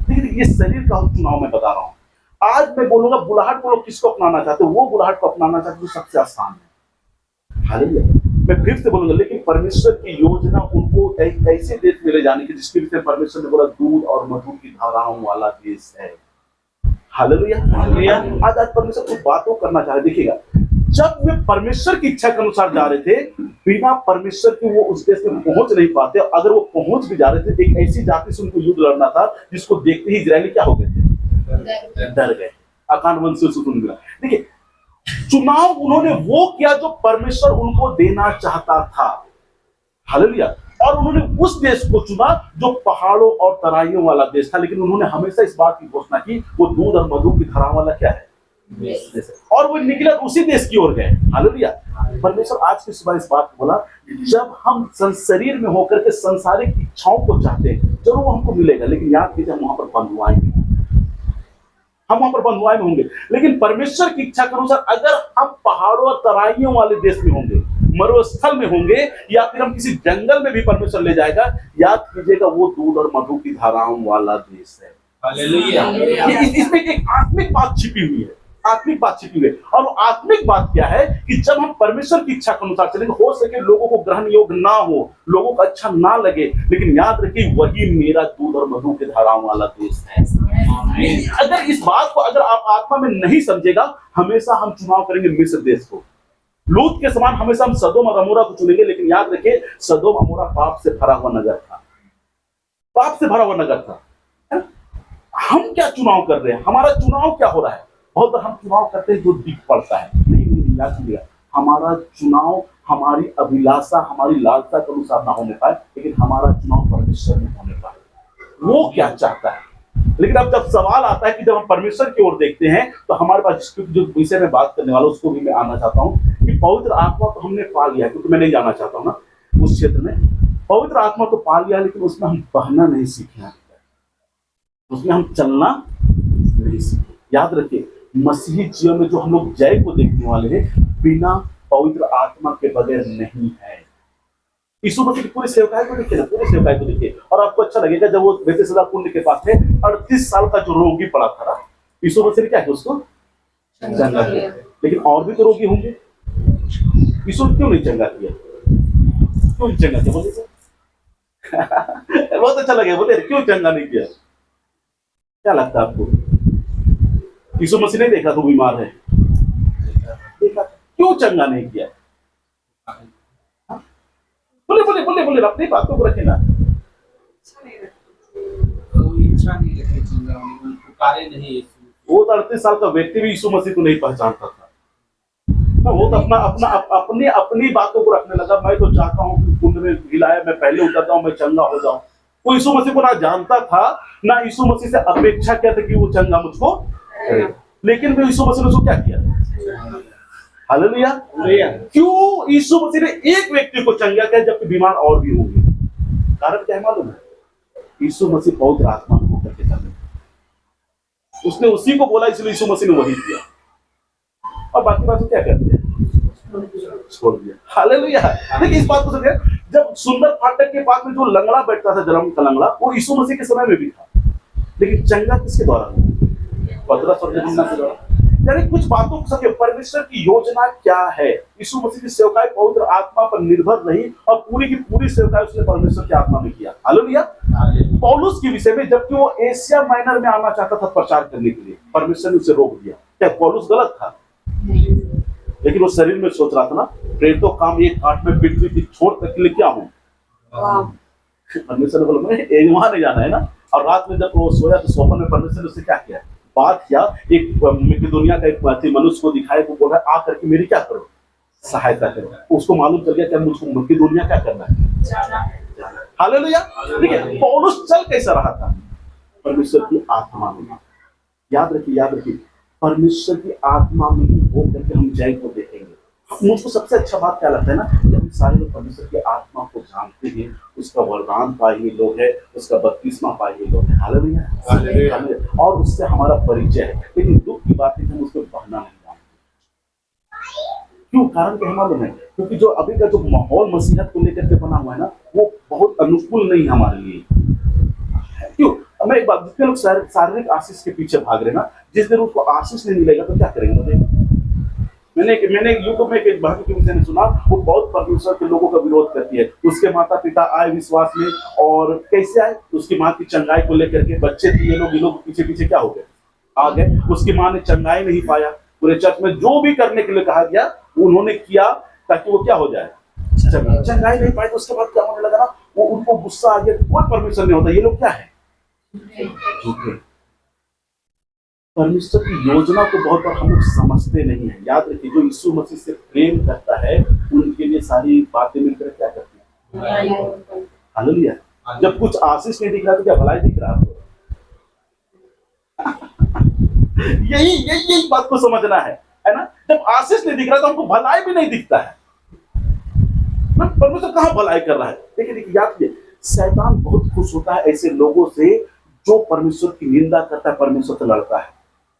लेकिन ये शरीर का चुनाव मैं बता रहा हूं। आज मैं बोलूंगा बुलाहट को लोग किसको अपनाना चाहते हैं, वो बुलाहट को अपनाना चाहते हैं जो सबसे आसान है। हालेलुया। मैं फिर से बोलूंगा, लेकिन परमेश्वर की योजना उनको एक ऐसे देश में ले जाने की जिसके विषय परमेश्वर ने बोला दूध और मधु की धाराओं वाला देश है। Hallelujah, hallelujah. आज परमेश्वर कुछ बातों करना चाह रहे। देखिएगा, जब वे परमेश्वर की इच्छा के अनुसार जा रहे थे, बिना परमेश्वर के वो उस देश में पहुंच नहीं पाते। अगर वो पहुंच भी जा रहे थे, एक ऐसी जाति से उनको युद्ध लड़ना था जिसको देखते ही इजरायली क्या हो गए थे, डर गए। अकान वंश से सुकून मिला। देखिए, चुनाव उन्होंने वो किया जो परमेश्वर उनको देना चाहता था। हालेलुया। और उन्होंने उस देश को चुना जो पहाड़ों और तराइयों वाला देश था। लेकिन उन्होंने हमेशा इस बात की घोषणा की वो दूध और मधु की धारा वाला क्या है, और वो निकले उसी देश की ओर गए। हालेलुया। परमेश्वर आज की सुबह इस बात को बोला, जब हम शरीर में होकर के संसारिक इच्छाओं को चाहते हैं जरूर वो हमको मिलेगा, लेकिन याद कीजिए हम वहां पर बंधुआई में, हम वहां पर बंधुआई में होंगे। लेकिन परमेश्वर की इच्छा के अनुसार अगर हम पहाड़ों और तराइयों वाले देश में होंगे, मरुस्थल में होंगे, या फिर हम किसी जंगल में भी परमेश्वर ले जाएगा, याद कीजिएगा वो दूध और मधु की धाराओं वाला देश है। हालेलुया। इसमें एक आत्मिक बात छिपी हुई है, आत्मिक बात छिपी हुई है। और आत्मिक बात क्या है कि जब हम परमेश्वर की इच्छा के अनुसार चलेंगे, हो सके लोगों को ग्रहण योग्य ना हो, लोगों को अच्छा ना लगे, लेकिन याद रखिए वही मेरा दूध और मधु के धाराओं वाला देश है। अगर इस बात को अगर आप आत्मा में नहीं समझेगा, हमेशा हम चुनाव करेंगे मिस्र देश को। लूत के समान हमेशा हम सदोम और अमोरा को चुनेंगे, लेकिन याद रखिए सदोम अमोरा पाप से भरा हुआ नगर था, पाप से भरा हुआ नगर था। हम क्या चुनाव कर रहे हैं, हमारा चुनाव क्या हो रहा है। बहुत बार हम चुनाव करते हैं जो दिख पड़ता है, नहीं याद कीजिएगा, हमारा चुनाव हमारी अभिलाषा हमारी लालसा के अनुसार ना होने पाए, लेकिन हमारा चुनाव परमेश्वर में होने पाए, वो क्या चाहता है। लेकिन अब जब सवाल आता है कि जब हम परमेश्वर की ओर देखते हैं तो हमारे पास जो विषय में बात करने वाला उसको भी मैं आना चाहता हूँ कि पवित्र आत्मा तो हमने पा लिया, क्योंकि मैं नहीं जाना चाहता हूँ ना उस क्षेत्र में। पवित्र आत्मा तो पा लिया, लेकिन उसमें हम बहना नहीं सीखे, उसमें हम चलना नहीं सीखे। याद रखिए, मसीही जीवन में जो हम लोग जय को देखने वाले हैं, बिना पवित्र आत्मा के बगैर नहीं है। यीशु मसीह की पूरी सेवकाई को देखिए ना, पूरी सेवकाई को देखिए, और आपको अच्छा लगेगा जब वो बेथेसदा कुंड के पास थे, 38 साल का जो रोगी पड़ा था, यीशु मसीह ने क्या किया, उसको चंगा किया। लेकिन और भी तो रोगी होंगे, यीशु ने क्यों नहीं चंगा किया, क्यों चंगा किया, बोलिए बहुत अच्छा लगे, बोले क्यों चंगा नहीं किया। क्या लगता है आपको, यीशु मसीह ने देखा तो बीमार है, देखा क्यों चंगा नहीं किया। बोलिए बोलिए बोलिए, अपनी बातों को रखे ना। कोई इच्छा नहीं रखे चंगा होने की, पुकारे नहीं यीशु। वो तो 38 साल का व्यक्ति भी यीशु मसीह को नहीं पहचानता था। वो तो अपनी अपनी बातों को रखने लगा। मैं तो चाहता हूँ कि कुंड में हिलाए, मैं पहले उतर जाऊं, मैं चंगा हो जाऊं। वो यीशु मसीह को ना जानता था, ना यीशु मसीह से अपेक्षा क्या था कि वो चंगा मुझको करे। लेकिन फिर यीशु मसीह ने उसको क्या किया? हालेलुया। क्यों यीशु मसीह ने एक व्यक्ति को चंगा किया जबकि बीमार और भी होंगे? कारण क्या है मालूम है? यीशु मसीह पवित्र आत्मा में होकर के चले, उसने उसी को बोला, इसलिए यीशु मसीह ने वही किया। और बाकी बात क्या करते हैं? छोड़ दिया। हालेलुया। देखिए इस बात को समझिए, जब सुंदर फाटक के पास में जो लंगड़ा बैठता था, जन्म का लंगड़ा, वो यीशु मसीह के समय में भी था। लेकिन चंगा किसके द्वारा हुआ? पतरस और यूहन्ना के द्वारा। यानी कुछ बातों को समझिए, परमेश्वर की योजना क्या है। यीशु मसीह की सेवकाई पवित्र आत्मा पर निर्भर रही और पूरी की पूरी सेवकाई उसने परमेश्वर की आत्मा में किया। हालेलुया। पौलुस के विषय में, जबकि वो एशिया माइनर में आना चाहता था प्रचार करने के लिए, परमेश्वर ने उसे रोक दिया। क्या पौलुस गलत था? लेकिन वो शरीर में सोच रहा था ना, प्रेरितों काम एक काट में पृथ्वी की छोर तक के लिए क्या हूं। परमेश्वर ने बोला मैं वहां नहीं जाना है ना। और रात में जब वो सोया तो स्वप्न में परमेश्वर ने उससे क्या किया, बात किया। एक दुनिया का एक मनुष्य को दिखाया, वो बोल रहा है आ करके मेरी क्या करो, सहायता करो। उसको मालूम चल गया कि मुझको दुनिया क्या करना है। हालेलुया। ठीक है, पौलुस चल कैसा रहा था? परमेश्वर की आत्मा में। याद रखिए, परमेश्वर की आत्मा में ही हो करके हम जय को देखेंगे। मुझको सबसे अच्छा बात क्या लगता है ना, जब हम सारे लोग परमेश्वर की आत्मा को जानते हैं, उसका वरदान पाए हुए लोग हैं, उसका बपतिस्मा पाए हुए लोग हैं। हालेलुया। और उससे हमारा परिचय है। लेकिन दुख की बात है कि हम उसको बहना नहीं जानते। क्यों? कारण क्या मालूम है? क्योंकि जो अभी का जो माहौल मसीहत को लेकर के बना हुआ है ना, वो बहुत अनुकूल नहीं हमारे लिए। क्यों? मैं एक बात, जितने लोग शारीरिक आशीष के पीछे भाग रहे ना, जिस दिन उसको आशीष नहीं मिलेगा तो क्या करेंगे? मैंने यूट्यूब में एक बहन के विषय में सुना, वो बहुत परमेश्वर के लोगों का विरोध करती है। उसके माता पिता आए विश्वास में, और कैसे आए? उसकी माँ की चंगाई को लेकर के, बच्चे थे ये लोग पीछे पीछे क्या हो गए, आ गए। उसकी माँ ने चंगाई नहीं पाया, पूरे चर्च में जो भी करने के लिए कहा गया उन्होंने किया ताकि वो क्या हो जाए, चंगाई नहीं पाई। तो उसके बाद क्या होने लगा ना, वो उनको गुस्सा आ गया, कोई परमेश्वर नहीं होता, ये लोग क्या है, झूठे। परमेश्वर की योजना को बहुत बार हम लोग समझते नहीं है। याद रखिए, जो यीशु मसीह से प्रेम करता है उनके लिए सारी बातें मिलकर क्या करती है। हालेलुया। जब कुछ आशीष नहीं दिख रहा तो क्या भलाई दिख रहा है? यही बात को समझना है ना। जब आशीष नहीं दिख रहा तो हमको भलाई भी नहीं दिखता है। परमेश्वर कहाँ भलाई कर रहा है? देखिए याद रखिए, शैतान बहुत खुश होता है ऐसे लोगों से जो परमेश्वर की निंदा करता है, परमेश्वर से लड़ता है।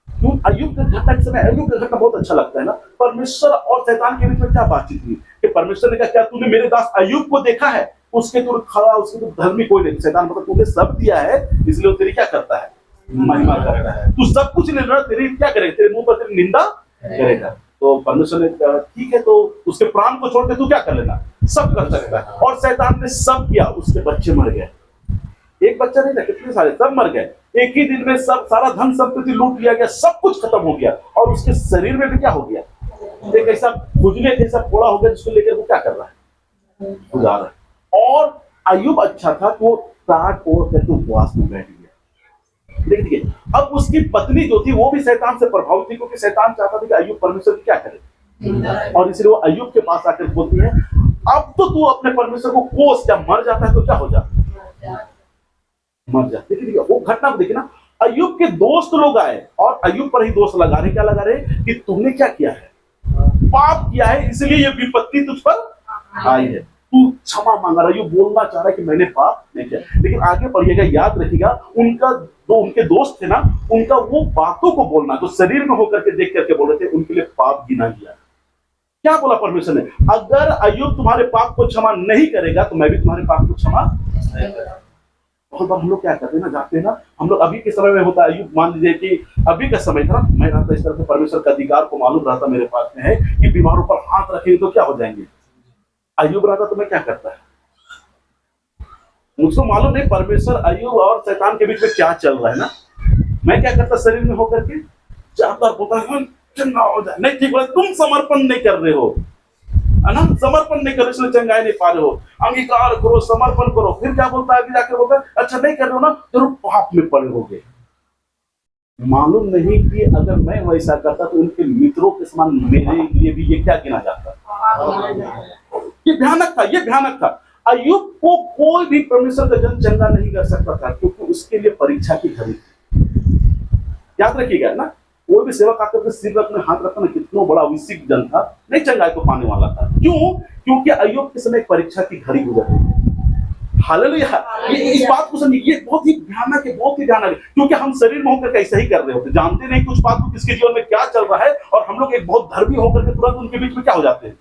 क्यों? अय्यूब के घटना के समय अय्यूब का घटना बहुत अच्छा लगता है ना। परमेश्वर और शैतान के बीच में क्या बातचीत हुई कि परमेश्वर ने कहा क्या तूने मेरे दास अय्यूब को देखा है? उसके तो खड़ा, उसके तो धर्मी कोई नहीं। शैतान मतलब तूने सब दिया है, इसलिए वो तेरी क्या करता है, महिमा करता है। तू सब कुछ ले रहा, तेरी क्या करेगा, तेरे मुंह पर तेरी निंदा करेगा। तो परमेश्वर ने कहा ठीक है, तो उसके प्राण को छोड़ के तू क्या कर लेना, सब कर सकता है। और शैतान ने सब किया, उसके बच्चे मर गए। एक बच्चा नहीं था, कितने सारे, सब मर गए। एक ही दिन में सब सारा धन संपत्ति लूट लिया गया, सब कुछ खत्म हो गया। और उसके शरीर में भी क्या हो गया, एक ऐसा खुजले जैसा फोड़ा हो गया, जिसको लेकर वो क्या कर रहा है, गुजार रहा है। और अय्यूब अच्छा था, तो टाट ओढ़ करके उपवास में बैठ गया। देखिए अब उसकी पत्नी जो थी वो भी शैतान से प्रभावित थी, क्योंकि शैतान चाहता था कि अय्यूब परमेश्वर की क्या करे। और इसलिए वो अय्यूब के पास आकर बोलती है अब तो तू अपने परमेश्वर को कोस, क्या मर जाता है तो क्या हो जाता, मर जाते। देखिए वो घटना को देखिए ना, अय्यूब के दोस्त लोग आए और अय्यूब पर ही दोष लगा रहे। क्या लगा रहे कि तुमने क्या किया है, पाप किया है, इसलिए ये विपत्ति तुझ पर आई है, तू क्षमा मांगा रहा। ये बोलना चाह रहा है कि मैंने पाप नहीं किया। लेकिन आगे पढ़िएगा, याद रखिएगा, उनका जो उनके दोस्त थे ना, उनका वो बातों को बोलना जो शरीर में होकर के देख करके बोल रहे थे, उनके लिए पाप गिना गया। क्या बोला परमेश्वर ने, अगर अय्यूब तुम्हारे पाप को क्षमा नहीं करेगा तो मैं भी तुम्हारे पाप को क्षमा नहीं करूंगा। बहुत बार हम लोग क्या करते हैं ना, जाते हैं ना, हम लोग अभी के समय में होता है, अय्यूब मान लीजिए कि अभी का समय था, मैं रहता इस तरह से, परमेश्वर का अधिकार को मालूम रहता मेरे पास में है कि बीमारों पर हाथ रखेंगे तो क्या हो जाएंगे। अय्यूब रहता तो मैं क्या करता है, मुझको मालूम नहीं परमेश्वर अय्यूब और शैतान के बीच में क्या चल रहा है ना। मैं क्या करता, शरीर में होकर के चाहता, बोलता चंगा हो जाए, नहीं ठीक बोला, तुम समर्पण नहीं कर रहे हो। है ना, समर्पण नहीं करो इसलिए चंगाई नहीं पा रहे हो। अंगीकार करो, समर्पण करो। फिर क्या बोलता है, आगे जाकर बोलता है अच्छा नहीं कर रहे हो ना, जरूर पाप में पड़े होगे। मालूम नहीं कि अगर मैं वैसा करता तो उनके मित्रों के समान मेरे लिए भी ये क्या गिना जाता। ये भयानक था, ये भयानक था। अय्यूब को कोई भी परमेश्वर का जन चंगा नहीं कर सकता था, क्योंकि उसके लिए परीक्षा की घड़ी थी। याद रखिएगा ना, कोई भी सेवक आकर के सिर रखने हाथ रखना, कितना बड़ा अभिषेक जन था, नहीं चंगाई को पाने वाला था। क्यों? क्योंकि अय्यूब के समय परीक्षा की घड़ी गुजर रही थी। हालेलुया। ये इस बात को समझिए, ये बहुत ही भयानक है, बहुत ही भयानक है, क्योंकि हम शरीर में होकर ऐसा ही कर रहे होते, जानते नहीं कुछ बात को किसके जीवन में क्या चल रहा है, और हम लोग एक बहुत धर्मी होकर के तुरंत उनके बीच में क्या हो जाते हैं,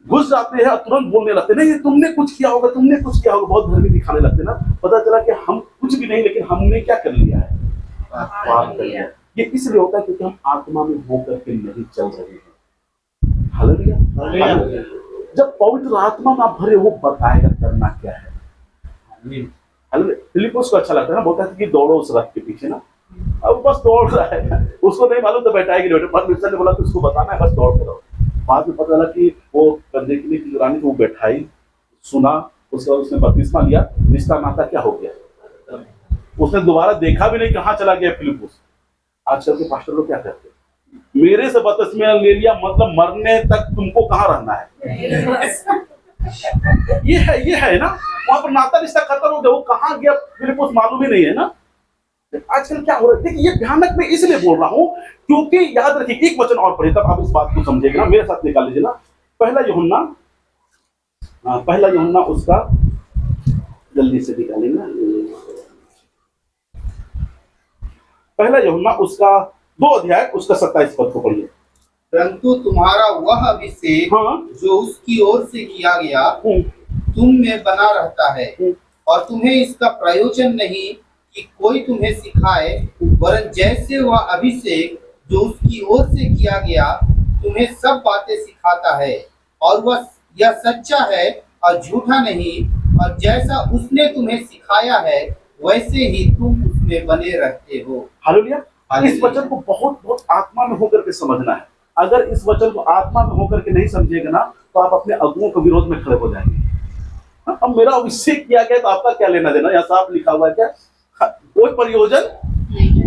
घुस जाते हैं और तुरंत बोलने लगते, नहीं तुमने कुछ किया होगा, तुमने कुछ किया होगा, बहुत धर्मी दिखाने लगते ना। पता चला कि हम कुछ भी नहीं, लेकिन हमने क्या कर लिया है, पाप कर लिया। ये इसलिए होता है क्योंकि हम आत्मा में होकर के नहीं चल रहे हैं। हालेलुया। जब पवित्र आत्मा में आप भरे, वो बताएगा करना क्या है। फिलिप्पुस को अच्छा लगता है ना, बोलता है कि दौड़ो उस रथ के पीछे ना, अब बस दौड़ रहा है, उसको नहीं मालूम तो बैठाएगी नहीं, परमेश्वर ने बोला तो उसको बताना है, बस दौड़ के रहो। बाद में पता चला कि वो कंधे के लिए निगरानी, वो बैठाई, सुना, उसके बाद उसने बपतिस्मा लिया, रिश्ता नाता क्या हो गया। उसने दोबारा देखा भी नहीं कहाँ चला गया फिलिप्पुस। आजकल के पास्टर लोग क्या करते हैं, मेरे से बपतिस्मा ले लिया मतलब मरने तक तुमको कहाँ रहना है। ये है ना, वहां पर नाता रिश्ता खत्म हो गया, वो कहाँ गया फिलिप्पुस मालूम ही नहीं है ना। आजकल क्या हो रहा है, देखिए ये भयानक मैं इसलिए बोल रहा हूँ क्योंकि याद रखिए, एक वचन और पढ़िए तब आप इस बात को समझेंगे ना, मेरे साथ निकाल लीजिए ना। पहला यूहन्ना उसका, जल्दी से निकालेंगे ना, पहला यूहन्ना उसका 2 अध्याय उसका 27 पद को पढ़िए। परंतु तुम्हारा वह अभिषेक जो उसकी ओर से किया गया तुम में बना रहता है, और तुम्हें इसका प्रयोजन नहीं कि कोई तुम्हें सिखाए, वरन जैसे वह अभिषेक जो उसकी ओर से किया गया तुम्हें सब बातें सिखाता है, और वह यह सच्चा है और झूठा नहीं, और जैसा उसने तुम्हें सिखाया है वैसे ही तुम उसमें बने रहते हो। हालेलुया। इस वचन को बहुत बहुत आत्मा में होकर के समझना है। अगर इस वचन को आत्मा में होकर के नहीं समझेगा ना, तो आप अपने अगुओं के विरोध में खड़े हो जाएंगे। अब मेरा अभिषेक किया गया तो आपका क्या लेना देना, यहाँ साफ लिखा हुआ है क्या, कोई प्रयोजन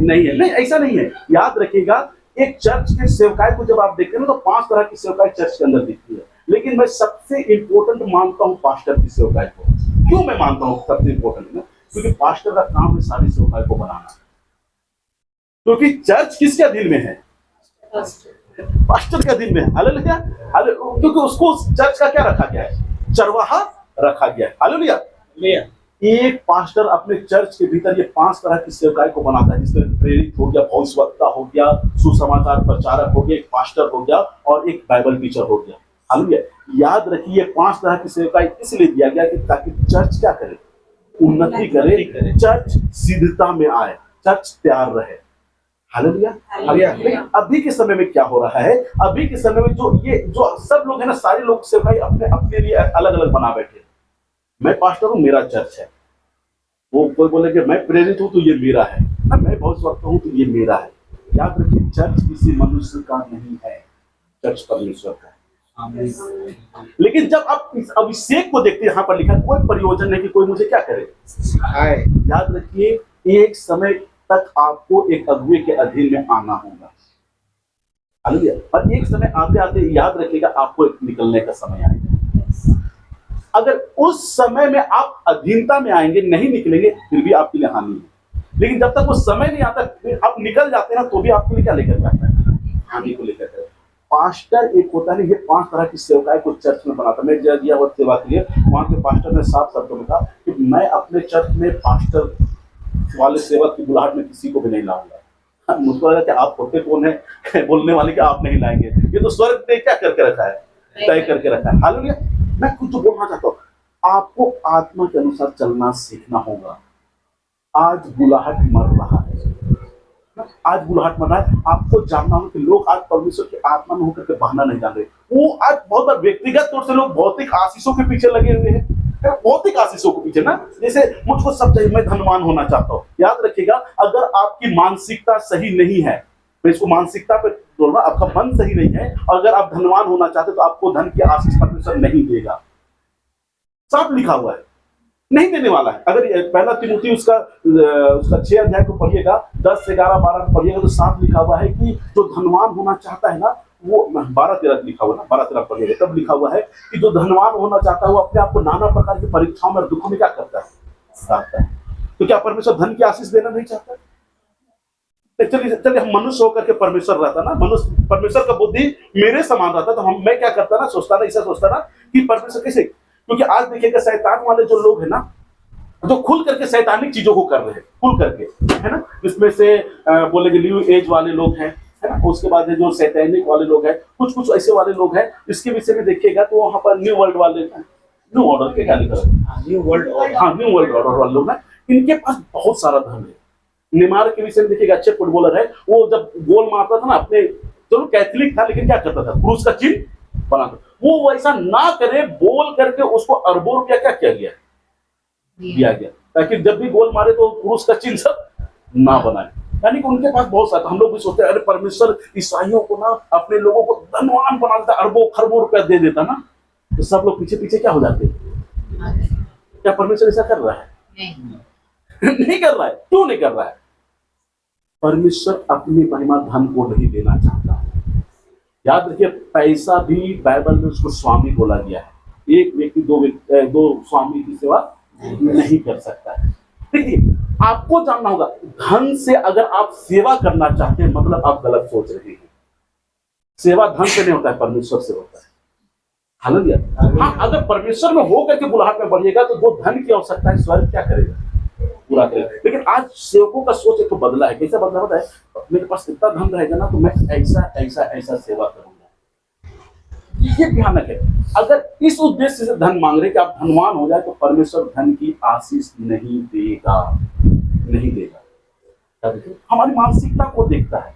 नहीं है। नहीं, ऐसा नहीं है। याद रखिएगा, एक चर्च के सेवकाई को जब आप देखते हैं ना, तो 5 तरह की सेवकाई चर्च के अंदर दिखती है, लेकिन मैं सबसे इंपॉर्टेंट मानता हूँ पास्टर की सेवकाई को। क्यों मैं मानता हूँ सबसे इंपॉर्टेंट, क्योंकि पास्टर का काम है सारी सेवकाई को बनाना। क्योंकि चर्च किसके अधीन में है, पास्टर के अधीन में है। हालेलुया। क्योंकि उसको चर्च का क्या रखा गया है, चरवाहा रखा गया है। हालेलुया। एक पास्टर अपने चर्च के भीतर ये 5 तरह की सेवकाई को बनाता है, जिसमें प्रेरित हो गया, भविष्यवक्ता हो गया, सुसमाचार प्रचारक हो गया, एक पास्टर हो गया, और एक बाइबल टीचर हो गया। हालेलुया। याद रखिए, 5 तरह की सेवकाई इसलिए दिया गया कि ताकि चर्च क्या करे, उन्नति करे, चर्च सिद्धता में आए, चर्च तैयार रहे। हालेलुया। लेकिन अभी के समय में क्या हो रहा है, अभी के समय में जो सब लोग है ना, सारे लोग सेवकाई अपने लिए अलग अलग बना बैठे। मैं पास्टर हूँ, मेरा चर्च है, वो कोई बोले कि मैं प्रेरित हूँ तो ये मेरा है, मैं भविष्यवक्ता हूँ तो ये मेरा है। याद रखिए, चर्च किसी मनुष्य का नहीं है, चर्च परमेश्वर का है। लेकिन जब आप इस अभिषेक को देखते हैं, यहाँ पर लिखा कोई प्रयोजन नहीं कि कोई मुझे क्या करे। याद रखिए, एक समय तक आपको एक अगुवे के अधीन में आना होगा। हालेलुया। और एक समय आते आते याद रखिएगा, आपको एक निकलने का समय आएगा। अगर उस समय में आप अधीनता में आएंगे, नहीं निकलेंगे, फिर भी आपके लिए हानि है। लेकिन जब तक वो समय नहीं आता, आप निकल जाते हैं ना, तो भी आपके लिए क्या लेकर जाता है, हानि को लेकर जाता है। पास्टर एक होता है, ये 5 तरह की सेवकाई को चर्च में बनाता। मैं दिया हुआ सेवा के लिए, वहां के पास्टर ने साफ शब्दों में कहा कि मैं अपने चर्च में पास्टर वाले सेवक की बुलाहट में किसी को भी नहीं लाऊंगा। मुझको लगा कि आप होते कौन है बोलने वाले कि आप नहीं लाएंगे, ये तो स्वर्ग ने क्या करके रखा है, तय करके रखा है। हालेलुया। मैं कुछ बोलना चाहता हूँ, आपको आत्मा के अनुसार चलना सीखना होगा। आज बुलाहट मर रहा है, आज बुलाहट मर रहा है। आपको जानना होगा कि लोग आज परमेश्वर की आत्मा में होकर के बहाना नहीं जान रहे। वो आज बहुत बार व्यक्तिगत तौर से लोग भौतिक आशीषों के पीछे लगे हुए हैं, भौतिक आशीषों के पीछे ना, जैसे मुझको सब चाहिए, मैं धनवान होना चाहता हूँ। याद रखिएगा, अगर आपकी मानसिकता सही नहीं है, मैं इसको मानसिकता पे बोल रहा हूं, आपका मन सही नहीं है। अगर आप धनवान होना चाहते तो आपको धन की आशीष परमेश्वर नहीं देगा, साफ लिखा हुआ है, नहीं देने वाला है। अगर पहला तिमोथी उसका 6 अध्याय को पढ़िएगा, 10 11 12 को पढ़िएगा, तो साफ लिखा हुआ है कि जो धनवान होना चाहता है ना, वो 12 13 लिखा हुआ ना, 12 13 पढ़िएगा, तब लिखा हुआ है कि जो धनवान होना चाहता है वो अपने आप को नाना प्रकार की परीक्षाओं में और दुखों में क्या करता है, साधता है। तो क्या परमेश्वर धन की आशीष देना नहीं चाहता? चलिए हम मनुष्य होकर के परमेश्वर रहता ना, मनुष्य परमेश्वर का बुद्धि मेरे समान रहता, तो मैं क्या करता ना, सोचता ना, ऐसा सोचता ना कि परमेश्वर कैसे, क्योंकि आज देखिएगा शैतान वाले जो लोग हैं ना, जो खुल करके शैतानिक चीजों को कर रहे हैं, खुल करके, है ना, इसमें से बोलेंगे न्यू एज वाले लोग हैं, है ना, उसके बाद जो शैतानिक वाले लोग हैं, कुछ ऐसे वाले लोग हैं। इसके विषय में देखिएगा तो वहां पर न्यू वर्ल्ड वाले, न्यू ऑर्डर के क्या लिखा है, न्यू वर्ल्ड ऑर्डर वाले लोग हैं, इनके पास बहुत सारा धन है। नेमार के विषय में देखिएगा, अच्छे फुटबॉलर है, वो जब गोल मारता था ना अपने, चलो कैथोलिक था लेकिन क्या करता था, क्रूस का चिन्ह बनाता, वो वैसा ना करे, बोल करके उसको अरबों रुपया क्या किया गया, दिया गया, ताकि जब भी गोल मारे तो क्रूस का चिन्ह सब ना बनाए। यानी कि उनके पास बहुत सारा, हम लोग भी सोचते हैं अरे परमेश्वर ईसाइयों को ना, अपने लोगों को धनवान बना देता, अरबों खरबों रुपया दे देता ना, तो सब लोग पीछे पीछे क्या हो जाते हैं। क्या परमेश्वर ऐसा कर रहा है? नहीं कर रहा है। क्यों नहीं कर रहा है? परमेश्वर अपनी महिमा धन को नहीं देना चाहता। याद रखिए, पैसा भी बाइबल में उसको स्वामी बोला गया है। एक व्यक्ति दो स्वामी की सेवा नहीं कर सकता है। देखिए, आपको जानना होगा, धन से अगर आप सेवा करना चाहते हैं मतलब आप गलत सोच रहे हैं। सेवा धन से नहीं होता है, परमेश्वर से होता है। हालेलुया। हाँ, अगर परमेश्वर में होकर के बुलाहट में बढ़िएगा तो वो धन की आवश्यकता है, स्वर्ग क्या करेगा, पूरा करेगा। लेकिन आज सेवकों का सोच एक तो बदला है। कैसे बदला होता है? मेरे पास इतना धन रहेगा ना तो मैं ऐसा ऐसा ऐसा सेवा करूंगा। ये भयानक है। अगर इस उद्देश्य से धन मांग रहे कि आप धनवान हो जाए तो परमेश्वर धन की आशीष नहीं देगा, नहीं देगा। हमारी मानसिकता को देखता है,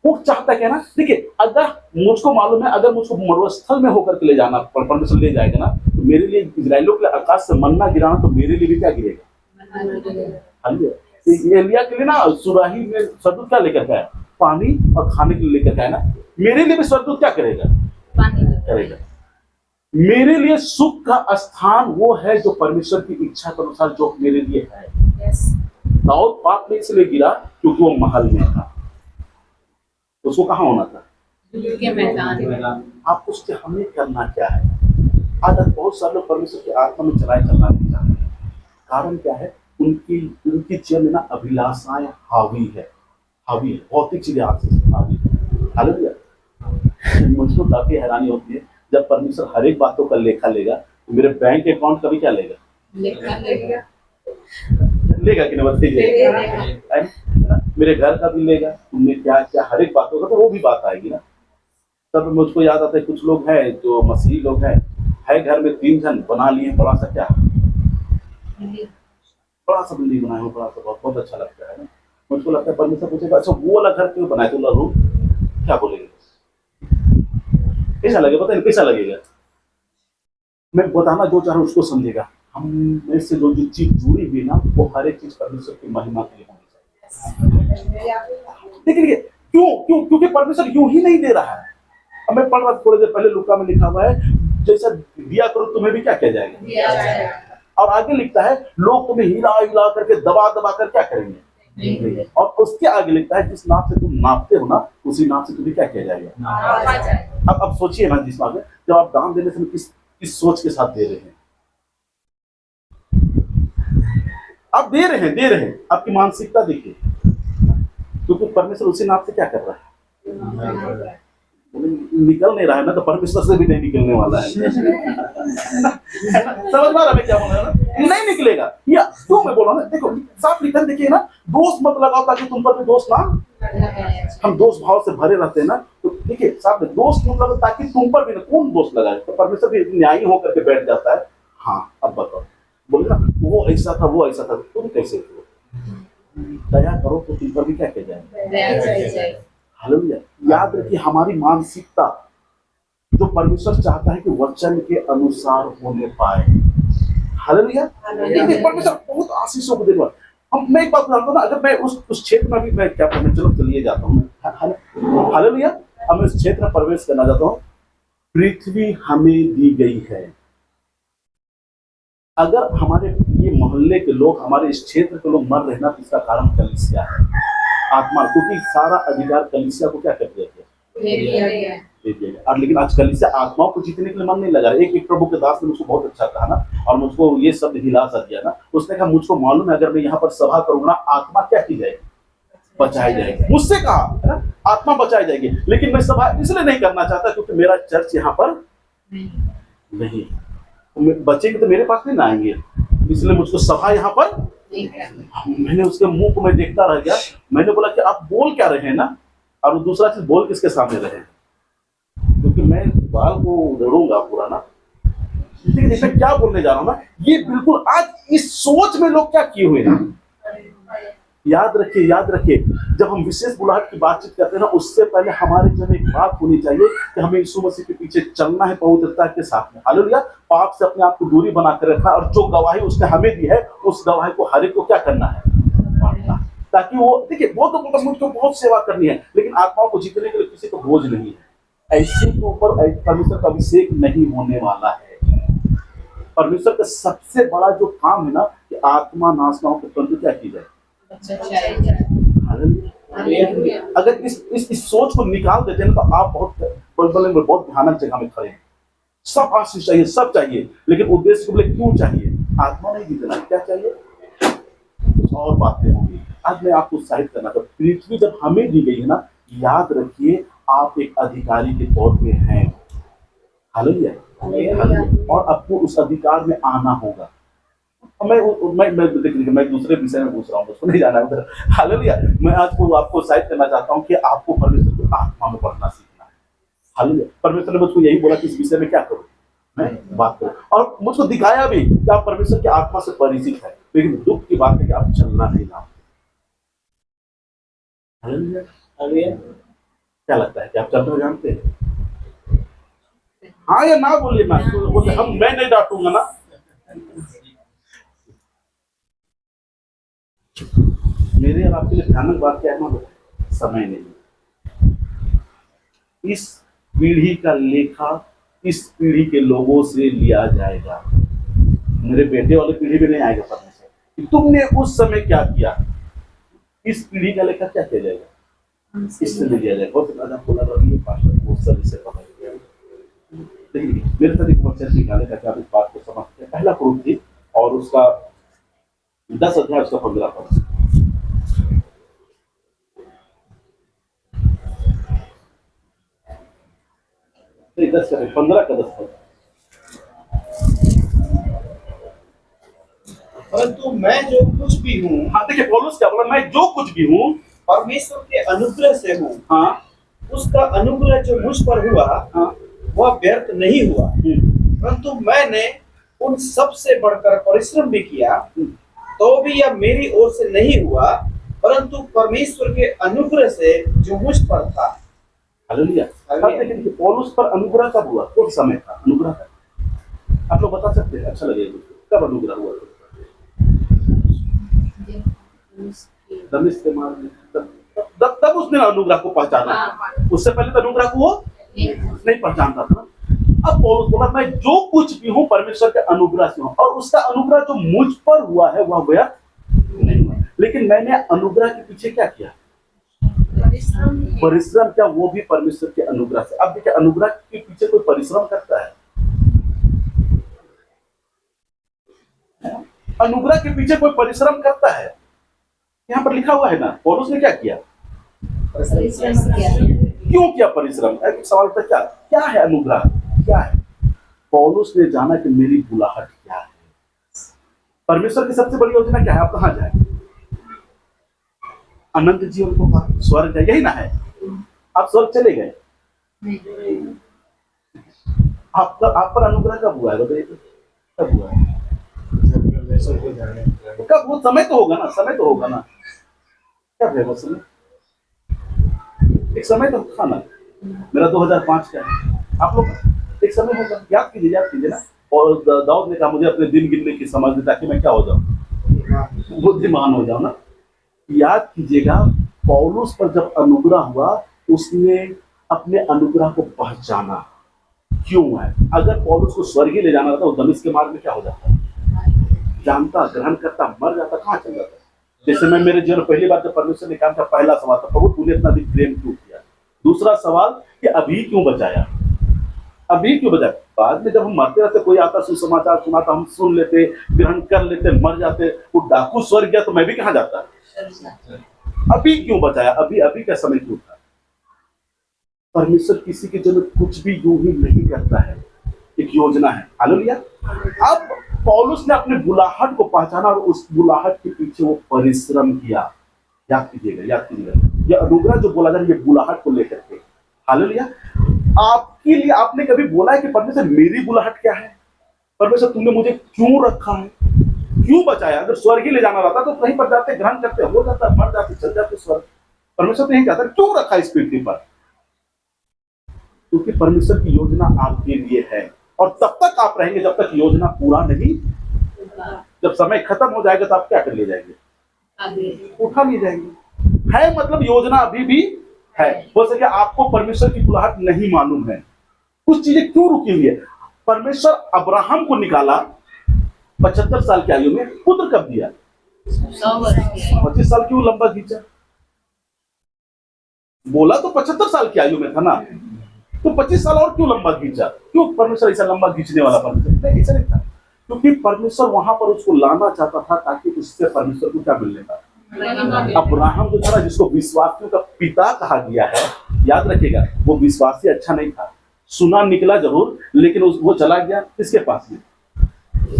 वो चाहता है ना। देखिए, अगर मुझको मालूम है, अगर मुझको मरुस्थल में होकर के ले जाना, परमेश्वर ले जाएगा ना, तो मेरे लिए इजराइलियों के लिए आकाश से मन्ना गिराना, तो मेरे लिए भी क्या गिरेगा? एलिया के लिए ना सुराही में स्वर्गदूत क्या लेकर गया? पानी और खाने के लिए लेकर गया ना। मेरे लिए भी स्वर्गदूत क्या करेगा? पानी करेगा। मेरे लिए सुख का स्थान वो है जो परमेश्वर की इच्छा के अनुसार जो मेरे लिए है। दाऊद पाप में इसलिए गिरा क्योंकि वो महल में था। उसको कहाँ होना था? आपको उसके हमें करना क्या है? आज बहुत सारे लोग परमेश्वर की आत्मा में चलाए चलना नहीं चाहते। कारण क्या है? उनकी जीवन में ना अभिलाषाएं हावी है, भौतिक चीजें आपसे हावी है। हालेलुया। मुझको काफी हैरानी होती है जब परमेश्वर हर एक बातों का लेखा लेगा तो मेरे बैंक अकाउंट का भी क्या लेगा? लेगा कि नहीं बताइए? मेरे घर का भी लेगा, तुमने क्या क्या हर एक बातों का, तो वो भी बात आएगी ना। तब मुझको याद आता है, कुछ लोग हैं जो मसीही लोग हैं, है घर में 3 जन बना लिए बड़ा सा क्या, बड़ा सा बिल्डिंग बनाए हो, बड़ा सा, बहुत अच्छा लगता है ना। मुझको लगता है परमेश्वर पूछेगा अच्छा वो वाला घर क्यों बनाए, तो रूम क्या बोलेंगे, कैसा लगेगा? पता नहीं कैसा लगेगा। मैं बताना जो चाह रहा हूँ उसको समझेगा। हम में से जो चीज जुड़ी हुई ना, वो हर एक चीज परमेश्वर की महिमा के लिए होनी चाहिए। देखिए क्योंकि परमेश्वर यूं ही नहीं दे रहा है। अब मैं पढ़ रहा था थोड़ी देर पहले, लूका में लिखा हुआ है जैसा दिया करो तुम्हें भी क्या किया जाएगा। और आगे लिखता है लोग तुम्हें हिला हिला करके दबा दबा कर क्या करेंगे। और उसके आगे लिखता है जिस नाप से तुम नापते हो ना, उसी नाप से तुम्हें क्या किया जाएगा। अब सोचिए ना, जिस नाप में जब आप दान देने से किस सोच के साथ दे रहे हैं, आप दे रहे हैं, आपकी मानसिकता देखिए। क्योंकि परमेश्वर उसी नाप से क्या कर रहा है, निकल नहीं रहा है ना, तो परमेश्वर से भी नहीं निकलने वाला है। समझ पा रहा मैं क्या बोल रहा हूँ? नहीं निकलेगा। या क्यों मैं बोल रहा हूँ ना, देखो साफ लिखा देखिए ना, दोष मत लगाओ ताकि तुम पर भी दोष ना। हम दोष भाव से भरे रहते हैं ना, तो देखिए साफ दोष मत लगाओ ताकि तुम पर भी ना। कौन दोष लगाए? तो परमेश्वर भी न्यायी होकर के बैठ जाता है। हाँ अब बताओ, बोले ना वो ऐसा था, वो ऐसा था, तुम कैसे थे? दया करो तो तुम पर भी क्या किया जाए। हालेलुया। याद रखिए, हमारी मानसिकता जो परमेश्वर चाहता है कि वचन के अनुसार होने पाए। हालेलुया। परमेश्वर बहुत आशीषों को देगा। मैं एक बात बताता हूँ ना, अगर मैं उस क्षेत्र में भी मैं क्या करना, चलो चलिए जाता हूँ, हालेलुया, हम इस क्षेत्र में प्रवेश करना चाहता हूँ। पृथ्वी हमें दी गई है। अगर हमारे ये मोहल्ले के लोग, हमारे इस क्षेत्र के लोग मर रहे ना, तो इसका कारण कलीसिया है, आत्मा, क्योंकि सारा अधिकार कलीसिया को क्या कर दिया गया, दे दिया गया। और लेकिन आज कलीसिया आत्माओं को जीतने के लिए मन नहीं लगा रहा। एक प्रभु के दास ने मुझको बहुत अच्छा कहा ना, और मुझको ये शब्द हिला सा दिया ना, उसने कहा मुझको मालूम है अगर मैं यहाँ पर सभा करूंगा, आत्मा क्या की जाएगी, बचाई जाएगी। मुझसे कहा है ना, आत्मा बचाई जाएगी, लेकिन मैं सभा इसलिए नहीं करना चाहता क्योंकि मेरा चर्च यहाँ पर नहीं, बचेंगे तो मेरे पास नहीं ना आएंगे, इसलिए मुझको सभा यहाँ पर। मैंने उसके मुंह को मैं देखता रह गया। मैंने बोला कि आप बोल क्या रहे हैं ना, और वो दूसरा चीज बोल किसके सामने रहे, क्योंकि मैं बाल को उधेड़ूंगा पूरा ना। लेकिन मैं क्या बोलने जा रहा हूँ ना, ये बिल्कुल आज इस सोच में लोग क्या किए हुए हैं। याद रखिए, जब हम विशेष बुलाहट की बातचीत करते हैं ना, उससे पहले हमारे जब एक बात होनी चाहिए कि हमें यीशु मसीह के पीछे चलना है पवित्रता के साथ में। हालेलुया, पाप से अपने आप को दूरी बना कर रखा, और जो गवाही उसने हमें दी है, उस गवाही को हर एक को क्या करना है, बांटना, ताकि वो देखिए, बहुत मुझको बहुत सेवा करनी है, लेकिन आत्माओं को जीतने के लिए किसी को बोझ नहीं है। ऐसे के ऊपर परमेश्वर का अभिषेक नहीं होने वाला है। परमेश्वर का सबसे बड़ा जो काम है ना, कि आत्मा नाशनाओं के परंतु क्या की जाए, अगर इस सोच को निकाल देते हैं तो आप बहुत भयानक जगह में खड़े हैं। सब आशीष चाहिए, सब चाहिए, लेकिन उद्देश्य के लिए क्यों चाहिए, आत्मा नहीं जीतना, क्या चाहिए, कुछ और बातें होंगी। आज मैं आपको उत्साहित करना था, पृथ्वी जब हमें दी गई है ना, याद रखिए आप एक अधिकारी के तौर पे हैं। हालेलुया, और आपको उस अधिकार में आना होगा। मैं दूसरे विषय में पूछ रहा हूँ, उसको नहीं जाना उधर। हालेलुया, मैं आज को आपको उत्साहित करना चाहता हूँ कि आपको परमेश्वर की आत्मा में पढ़ना सीखना है। हालेलुया, परमेश्वर ने मुझको यही बोला कि इस विषय में क्या करूँ, मैं बात करूँ, और मुझको दिखाया भी कि आप परमेश्वर की आत्मा से परिचित है, लेकिन दुख की बात है कि आप चलना नहीं जानते। हालेलुया, क्या लगता है कि आप चलना जानते हैं? हाँ या ना बोलिए ना, मैं नहीं डांटूंगा ना। मेरे और आपके लिए भयानक बात क्या है ना, समय नहीं। इस पीढ़ी का लेखा इस पीढ़ी के लोगों से लिया जाएगा। मेरे बेटे वाले पीढ़ी में नहीं आएगा परमेश्वर कि तुमने उस समय क्या किया। इस पीढ़ी का लेखा क्या किया जाएगा, इससे लिया जाएगा। बहुत ज्यादा बोला रही पास्टर बहुत सारी से पकड़ गया। देखिए मेरे साथ एक बच्चा निकाले ताकि आप इस बात को समझते हैं। पहला कुरिन्थी और उसका 10 अध्याय उसका 15 पद। 15 का 10 पद। परंतु मैं जो कुछ भी हूँ, हाँ देखिए पौलुस क्या बोला, मैं जो कुछ भी हूँ परमेश्वर के अनुग्रह से हूँ। हाँ, उसका अनुग्रह जो मुझ पर हुआ, हाँ, वह व्यर्थ नहीं हुआ, परंतु मैंने उन सब से बढ़कर परिश्रम भी किया, तो भी यह मेरी ओर से नहीं हुआ, परंतु परमेश्वर के अनुग्रह से जो मुझ पर था। हालेलुया। लेकिन पौलुस पर अनुग्रह कब हुआ, कौन समय था अनुग्रह का, आप लोग बता सकते हैं? अच्छा लगेगा, कब अनुग्रह हुआ? तब उसने अनुग्रह को पहचाना। उससे पहले तो अनुग्रह को वो नहीं पहचानता था। अब पौलुस बोला मैं जो कुछ भी हूँ परमेश्वर के अनुग्रह से हूँ, और उसका अनुग्रह जो मुझ पर हुआ है वह व्यर्थ नहीं हुआ। लेकिन मैंने अनुग्रह के पीछे क्या किया, परिश्रम क्या, वो भी परमेश्वर के अनुग्रह से। अब देखिए अनुग्रह के पीछे कोई परिश्रम करता है, अनुग्रह के पीछे कोई परिश्रम करता है। यहाँ पर लिखा हुआ है ना, पौलुस ने क्या किया, क्यों किया परिश्रम? एक सवाल था, क्या है अनुग्रह, क्या है? पौलुस ने जाना कि मेरी बुलाहट क्या है, परमेश्वर की सबसे बड़ी योजना क्या है, आप कहाँ जाए, अनंत जीवन को पाए, स्वर्ग है, यही ना है। आप स्वर्ग चले गए, आप पर अनुग्रह कब हुआ है बताइए, कब हुआ है? कब? वो समय तो होगा ना, समय तो होगा ना, क्या है वो समय? एक समय तो था ना, मेरा 2005 का है, आप लोग एक समय होगा, याद कीजिए ना। और दाऊद ने कहा मुझे अपने दिन गिनने की समझ दी ताकि मैं क्या हो जाऊं, बुद्धिमान हो जाओ ना। याद कीजिएगा, पौलुस पर जब अनुग्रह हुआ, उसने अपने अनुग्रह को पहचाना क्यों है। अगर पौलुस को स्वर्गीय ले जाना था, वो दमिश्क के मार्ग में क्या हो जाता, जानता, ग्रहण करता, मर जाता, कहाँ चल जाता। जैसे मैं मेरे जीवन में पहली बार जब परमेश्वर ने काम किया, पहला सवाल था, प्रभु तूने इतना अधिक प्रेम क्यों किया। दूसरा सवाल कि अभी क्यों बचाया, अभी क्यों बचाया। बाद में जब हम मरते रहते, कोई आता सुसमाचार सुनाता, हम सुन लेते, ग्रहण कर लेते, मर जाते। वो डाकू स्वर्ग गया तो मैं भी कहाँ जाता। अभी क्यों बचाया, अभी अभी का समय क्यों था। परमेश्वर किसी के जन्म कुछ भी यूं ही नहीं करता है, एक योजना है। हालेलुया। अब पौलुस ने अपने बुलाहट को पहचाना और उस बुलाहट के पीछे वो परिश्रम किया। याद कीजिएगा, याद कीजिएगा, ये अनुग्रह जो बोला जा रहा है, ये बुलाहट को लेकर के। हालेलुया। आपके लिए आपने कभी बोला है कि परमेश्वर मेरी बुलाहट क्या है, परमेश्वर तुमने मुझे क्यों रखा है, क्यों बचाया। अगर स्वर्ग ही ले जाना रहता तो कहीं पर जाते, ग्रहण करते, हो जाता, मर जाते, चल जाते स्वर्ग। परमेश्वर तो यही कहता है, क्यों रखा इस पृथ्वी पर। क्योंकि परमेश्वर की योजना आपके लिए है, और तब तक आप रहेंगे जब तक योजना पूरा नहीं। जब समय खत्म हो जाएगा तो आप क्या कर ले जाएंगे, उठा ले जाएंगे। है मतलब योजना अभी भी है। हो सके आपको परमेश्वर की बुलाहट नहीं मालूम है, कुछ चीजें क्यों रुकी हुई है। परमेश्वर अब्राहम को निकाला 75 साल की आयु में, पुत्र कब दिया, 25 साल क्यों लंबा खींचा। बोला तो 75 साल की आयु में था ना, तो 25 साल और क्यों लंबा खींचा। क्यों परमेश्वर ऐसा लंबा खींचने वाला परमेश्वर नहीं, ऐसा नहीं था। क्योंकि परमेश्वर वहां पर उसको लाना चाहता था, ताकि उससे परमेश्वर को क्या मिलने का। अब्राहम जो था, जिसको विश्वासियों का पिता कहा गया है, याद रखिएगा, वो विश्वासी अच्छा नहीं था। सुना निकला जरूर, लेकिन वो चला गया किसके पास में,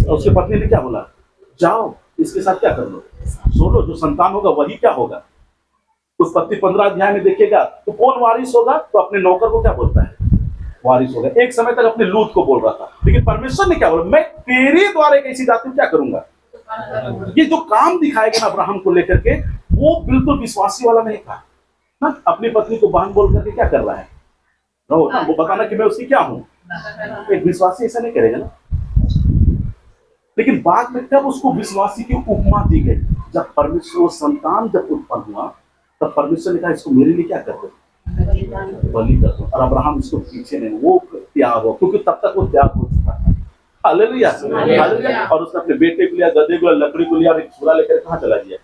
उसके पत्नी ने क्या बोला, जाओ इसके साथ क्या कर लो, सो लो, जो संतान होगा वही क्या होगा। उत्पत्ति 15 अध्याय में देखिएगा तो कौन वारिस होगा, तो अपने नौकर को क्या बोलता है, वारिस होगा। एक समय तक अपने लूत को बोल रहा था, लेकिन परमेश्वर ने क्या बोला, मैं तेरे द्वारा एक ऐसी जाति क्या करूंगा। ये जो काम दिखाया गया अब्राहम को लेकर के, वो बिल्कुल विश्वासी वाला नहीं था ना। अपनी पत्नी को बहन बोल करके क्या कर रहा है, वो बताना कि मैं उसकी क्या हूं। एक विश्वासी ऐसा नहीं करेगा ना। लेकिन बाद में तब उसको विश्वासी की उपमा दी गई, जब परमेश्वर संतान जब उत्पन्न हुआ, तब परमेश्वर ने कहा इसको मेरे लिए क्या कर दो, बलि कर दो। और अब्राहम इसको पीछे नहीं, वो त्याग हो, क्योंकि तब तक वो त्याग हो चुका था। Hallelujah, hallelujah. और उसने अपने बेटे को लिया, गधे को लिया, लकड़ी को लिया, और एक छुरा लेकर कहाँ चला गया,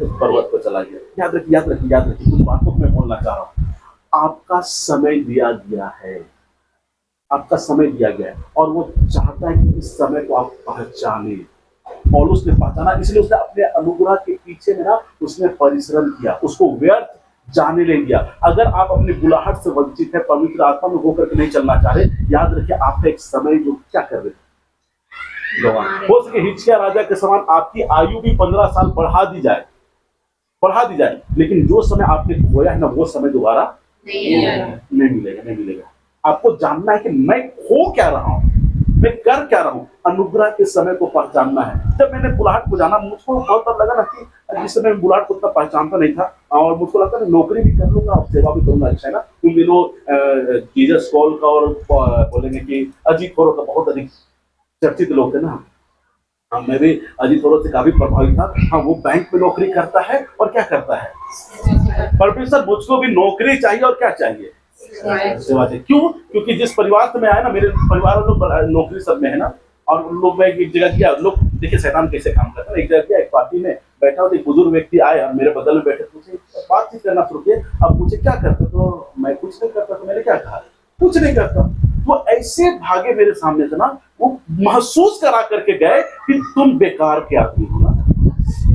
पर्वत पर चला गया। याद रखिए, याद रखिए, याद रखिए, कुछ बातों को मैं बोलना चाह रहा हूँ। आपका समय दिया गया है, आपका समय दिया गया है, और वो चाहता है कि इस समय को आप पहचाने। पौलुस ने पहचाना, इसलिए उसने अपने अनुग्रह के पीछे में ना उसने परिश्रम किया, उसको व्यर्थ जाने नहीं दिया। अगर आप अपनी बुलाहट से वंचित है, पवित्र आत्मा में होकर के नहीं चलना चाह रहे, याद रखिए आपका एक समय जो क्या कर रहे हो सके हिजकिय्याह राजा के समान आपकी आयु भी 15 साल बढ़ा दी जाए, लेकिन जो समय आपने खोया है ना, वो समय दोबारा नहीं मिलेगा, नहीं मिलेगा। आपको जानना है कि मैं खो क्या रहा हूं, मैं कर क्या रहा हूं। अनुग्रह के समय को पहचानना है। जब मैंने बुलाहट को जाना, मुझको बहुत बार लगा ना कि जिस समय मैं बुलाहट को उतना पहचानता नहीं था, और मुझको लगता है नौकरी भी कर लूंगा और सेवा भी करूंगा, अच्छा है ना। उन दिनों जीसस कॉल का और बोलेंगे कि अजीत खोरो का बहुत अधिक चर्चित लोग थे ना। हाँ, मैं भी अजीत खोरो से काफी प्रभावित था। हाँ, वो बैंक में नौकरी करता है और क्या करता है, परमेश्वर मुझको भी नौकरी चाहिए और क्या चाहिए, सेवा चाहिए। क्यों, क्योंकि जिस परिवार से मैं आया ना, मेरे परिवार लोग नौकरी सब में है ना, और उन लोग में एक जगह किया, लोग देखिए शैतान कैसे काम करता है। एक जगह किया, एक पार्टी में बैठा हुआ, एक बुजुर्ग व्यक्ति आए और मेरे बगल में बैठे, पूछे बातचीत करना शुरू किए। अब पूछे क्या करते, तो मैं कुछ नहीं करता। तो मैंने क्या कहा, कुछ नहीं करता। वो ऐसे भागे मेरे सामने से ना, वो महसूस करा करके गए कि तुम बेकार के आदमी हो ना,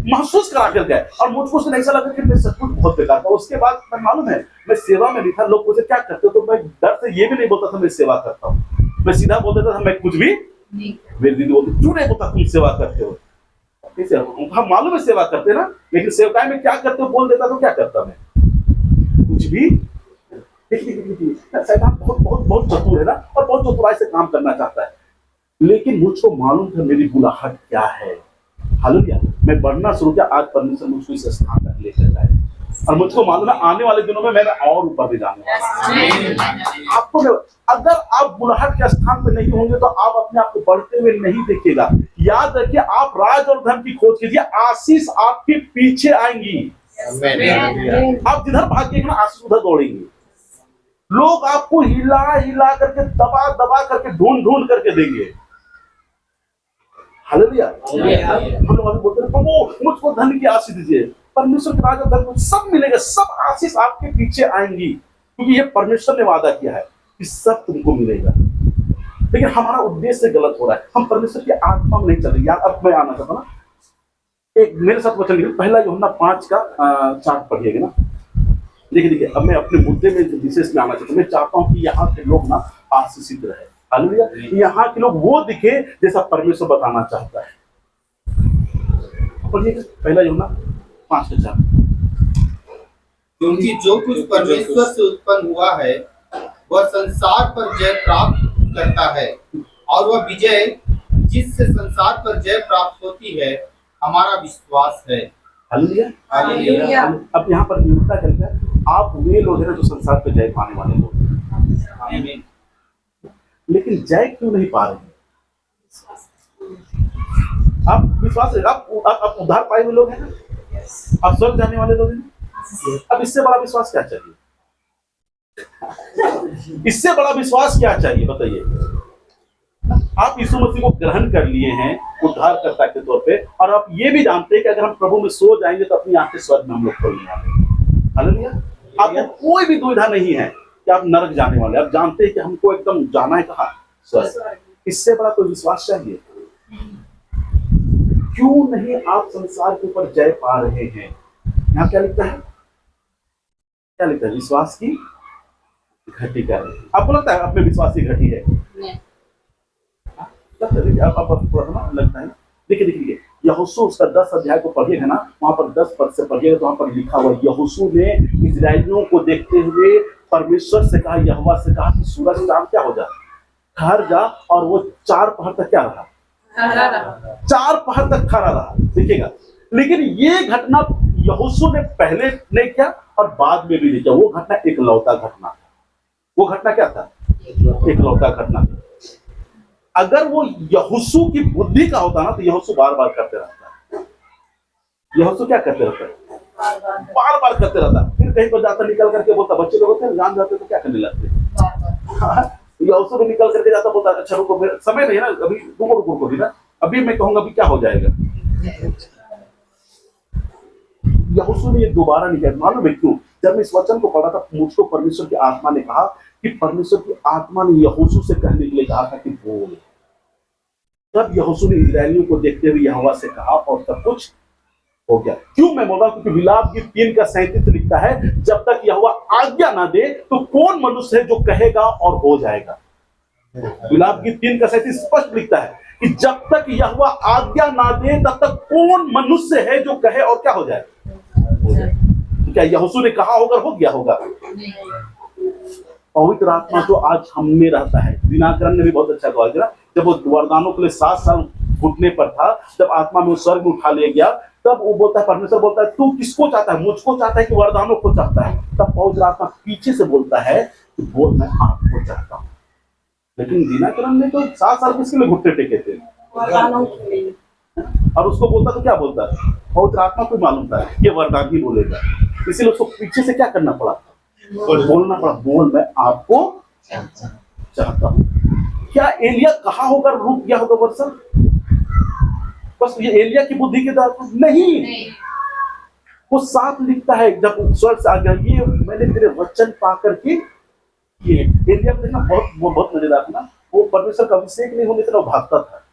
महसूस करा कर गए। और मुझको उसने ऐसा लगा कि मैं सचमुच बहुत बेकार था। उसके बाद मैं मालूम है, मैं सेवा में भी था। लोग मुझे क्या करते हो, तो मैं डर से ये भी नहीं बोलता था मैं सेवा करता हूँ, मैं सीधा बोल देता था मैं कुछ भी नहीं। मेरी दीदी बोलती क्यों नहीं बोलता तुम सेवा करते हो, हम मालूम है सेवा करते ना, लेकिन सेवकाई में क्या करते हो बोल देता तो क्या करता मैं, कुछ भी। शैतान बहुत बहुत बहुत चतुर है ना, और बहुत चतुराई से काम करना चाहता है। लेकिन मुझको मालूम था मेरी बुलाहट क्या है। हालेलुया। मैं बढ़ना शुरू किया, आज परमेश्वर मुझको इस स्थान तक लेकर आए। और मुझको मालूम है आने वाले दिनों में मैं और ऊपर भी जाने वाला हूं। आपको अगर आप बुलाहट के स्थान पर नहीं होंगे तो आप अपने आप को बढ़ते हुए नहीं देखिएगा। याद रखिए, आप राज और धन की खोज कीजिए, आशीष आपके पीछे आएंगी। आप जिधर भागिएगा ना, आशीष उधर दौड़ेंगे। लोग आपको हिला हिला करके, दबा दबा करके, ढूंढ ढूंढ करके देंगे। हालेलुया। हम लोग अभी बोलते हैं प्रभु मुझको धन की आशीष दीजिए। परमेश्वर के राज और धन को सब मिलेगा, सब आशीष आपके पीछे आएंगी, क्योंकि ये परमेश्वर ने वादा किया है कि सब तुमको मिलेगा। लेकिन हमारा उद्देश्य गलत हो रहा है, हम परमेश्वर की आत्मा में नहीं चल रहे। यार अब मैं आना चाहता हूँ ना, एक मेरे साथ वचन लिखिए, पहला यूहन्ना 5:4 पढ़िएगा ना। देखिए अब मैं अपने मुद्दे में विशेष में आना चाहता हूँ। मैं चाहता हूँ कि यहाँ के लोग ना आशीषित रहे। हालेलुया। यहाँ के लोग वो दिखे जैसा परमेश्वर बताना चाहता है। पढ़िएगा पहला यूहन्ना 5:4। क्योंकि जो कुछ परमेश्वर से उत्पन्न हुआ है वह संसार पर जय प्राप्त करता है, और वह विजय जिससे संसार पर जय प्राप्त होती है हमारा विश्वास है। हालेलुया। हालेलुया। अब यहाँ पर नियुक्ता करता है, आप वे लोग हैं जो संसार पर जय पाने वाले लोग हैं। आमीन। लेकिन जय क्यों नहीं पा रहे हैं? आप विश्वास, आप उद्धार पाए हुए लोग हैं ना, आप स्वर्ग जाने वाले लोग हैं। अब इससे बड़ा विश्वास क्या चाहिए? इससे बड़ा विश्वास क्या चाहिए बताइए? आप यीशु मसीह को ग्रहण कर लिए हैं उद्धारकर्ता के तौर पे, और आप ये भी जानते हैं कि अगर हम प्रभु में सो जाएंगे तो अपनी आंखें स्वर्ग में हम लोग खोलने वाले हैं। हालेलुया। आपको कोई भी दुविधा नहीं है कि आप नरक जाने वाले। आप जानते हैं कि हमको एकदम जाना है कहाँ? स्वर्ग। इससे बड़ा कोई विश्वास चाहिए? क्यों नहीं आप संसार के ऊपर जय पा रहे हैं? यहाँ क्या लिखता है? क्या लिखता है? विश्वास की घटी का है। आपको लगता है अपने विश्वास की घटी है? लगता है। देखिए यहोशू उसका 10 अध्याय को पढ़िएगा ना, वहां पर 10 पद से पढ़िएगा तो वहां पर लिखा हुआ है, यहोशू ने इजरायलियों को देखते हुए परमेश्वर से कहा, यहोवा से कहा कि सूरज चांद क्या हो जा, ठहर जा। और वो 4 पहर तक क्या रहा? 4 पहर तक खड़ा रहा। देखिएगा, लेकिन ये घटना यहोशू ने पहले नहीं किया और बाद में भी नहीं किया। वो घटना एकलौता घटना था। वो घटना क्या था? एकलौता घटना था। अगर वो यहोशू की बुद्धि का होता ना तो यहोशू बार बार करते रहता। यहोशू क्या करते रहता? बार बार करते रहता। फिर कहीं पर जाता, निकल करके बोलता, बच्चे लोग होते हैं जान जाते तो क्या करने लगते? यहोशू भी निकल करके जाता, बोलता अच्छा रुको, फिर समय नहीं है ना, अभी रुको भी ना, अभी मैं कहूंगा अभी क्या हो जाएगा। यहोशू ने ये दोबारा नहीं किया। मालूम है क्यों? जब मैं इस वचन को पढ़ा था, मुझको परमेश्वर की आत्मा ने कहा कि परमेश्वर की आत्मा ने यहोशू से कहने के लिए कहा था कि बोल। तब यहोशू ने इजरायलियों को देखते हुए यहोवा से कहा और सब कुछ हो गया। क्यों मैं बोल रहा हूं? क्योंकि विलाप गीत 3:37 लिखता है, जब तक यहोवा आज्ञा ना दे तो कौन मनुष्य है जो कहेगा और हो जाएगा। विलाप गीत 3:37 स्पष्ट लिखता है कि जब तक यहोवा आज्ञा ना दे तब तक कौन मनुष्य है जो कहे और क्या हो जाए। तो क्या यहोशू ने कहा होगा हो गया होगा? पवित्र आत्मा तो आज हम में रहता है। दिनाकरण ने भी बहुत अच्छा कहा था, जब वो वरदानों के लिए 7 साल घुटने पर था, जब आत्मा में स्वर्ग में उठा लिया गया, तब वो बोलता है, परमेश्वर बोलता है तू किसको चाहता है? मुझको चाहता है कि वरदानों को चाहता है? तब पवित्र आत्मा पीछे से बोलता है कि बोल मैं आपको चाहता हूँ। लेकिन दिनाकरण ने तो 7 साल किसके लिए घुटने टेके थे? और उसको बोलता तो क्या बोलता है? पवित्र आत्मा को मालूम था ये वरदान ही बोलेगा, इसीलिए उसको पीछे से क्या करना पड़ा? बोलना पड़ा, बोल मैं आपको चाहता हूँ। क्या एलिया कहा होगा रुक गया होगा वर्षा? बस ये एलिया की बुद्धि के द्वारा नहीं। वो साफ लिखता है, जब स्वर्ग से आ गया, ये मैंने तेरे वचन पा करके ये एलिया देखना बहुत मजेदार था ना। वो परमेश्वर का अभिषेक नहीं होने से वो भागता था,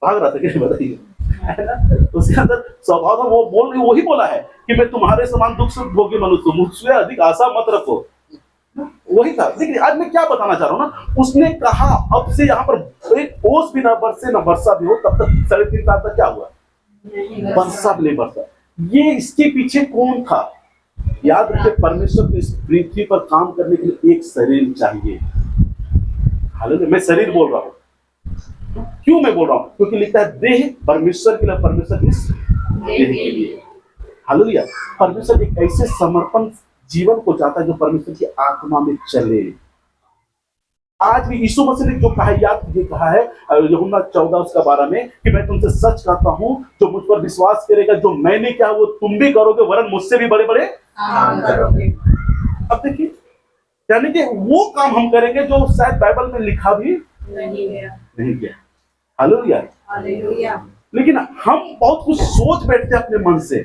भाग रहा था, कैसे बताइए, है ना? उसके अंदर स्वभाव था, वो वही बोला है कि मैं तुम्हारे समान दुख सुख भोगी मनुष्य, मुझसे अधिक आशा मत रखो। वही था। लेकिन आज मैं क्या बताना चाह रहा हूँ ना, उसने कहा अब से यहाँ पर एक ओस भी ना बरसे ना वर्षा भी हो, तब तक 3.5 साल तक क्या हुआ? वर्षा भी नहीं बरसा। ये इसके पीछे कौन था? याद रखिए, परमेश्वर को इस पृथ्वी पर काम करने के लिए एक शरीर चाहिए। हालांकि मैं शरीर बोल रहा हूँ, क्यों मैं बोल रहा हूँ? क्योंकि लिखता है देह परमेश्वर के लिए, परमेश्वर इस देह के लिए। हालेलुया। परमेश्वर एक ऐसे समर्पण जीवन को चाहता है जो परमेश्वर की आत्मा में चले। आज भी यीशु मसीह ने जो कहा, याद कीजिए, कहा है यूहन्ना 14:12 में कि मैं तुमसे सच कहता हूं, जो मुझ पर विश्वास करेगा, जो मैंने किया वो तुम भी करोगे, वरन मुझसे भी बड़े बड़े काम करोगे। अब देखिए, यानी कि वो काम हम करेंगे जो शायद बाइबल में लिखा भी नहीं किया। हालेलुया। लेकिन हम बहुत कुछ सोच बैठते हैं अपने मन से,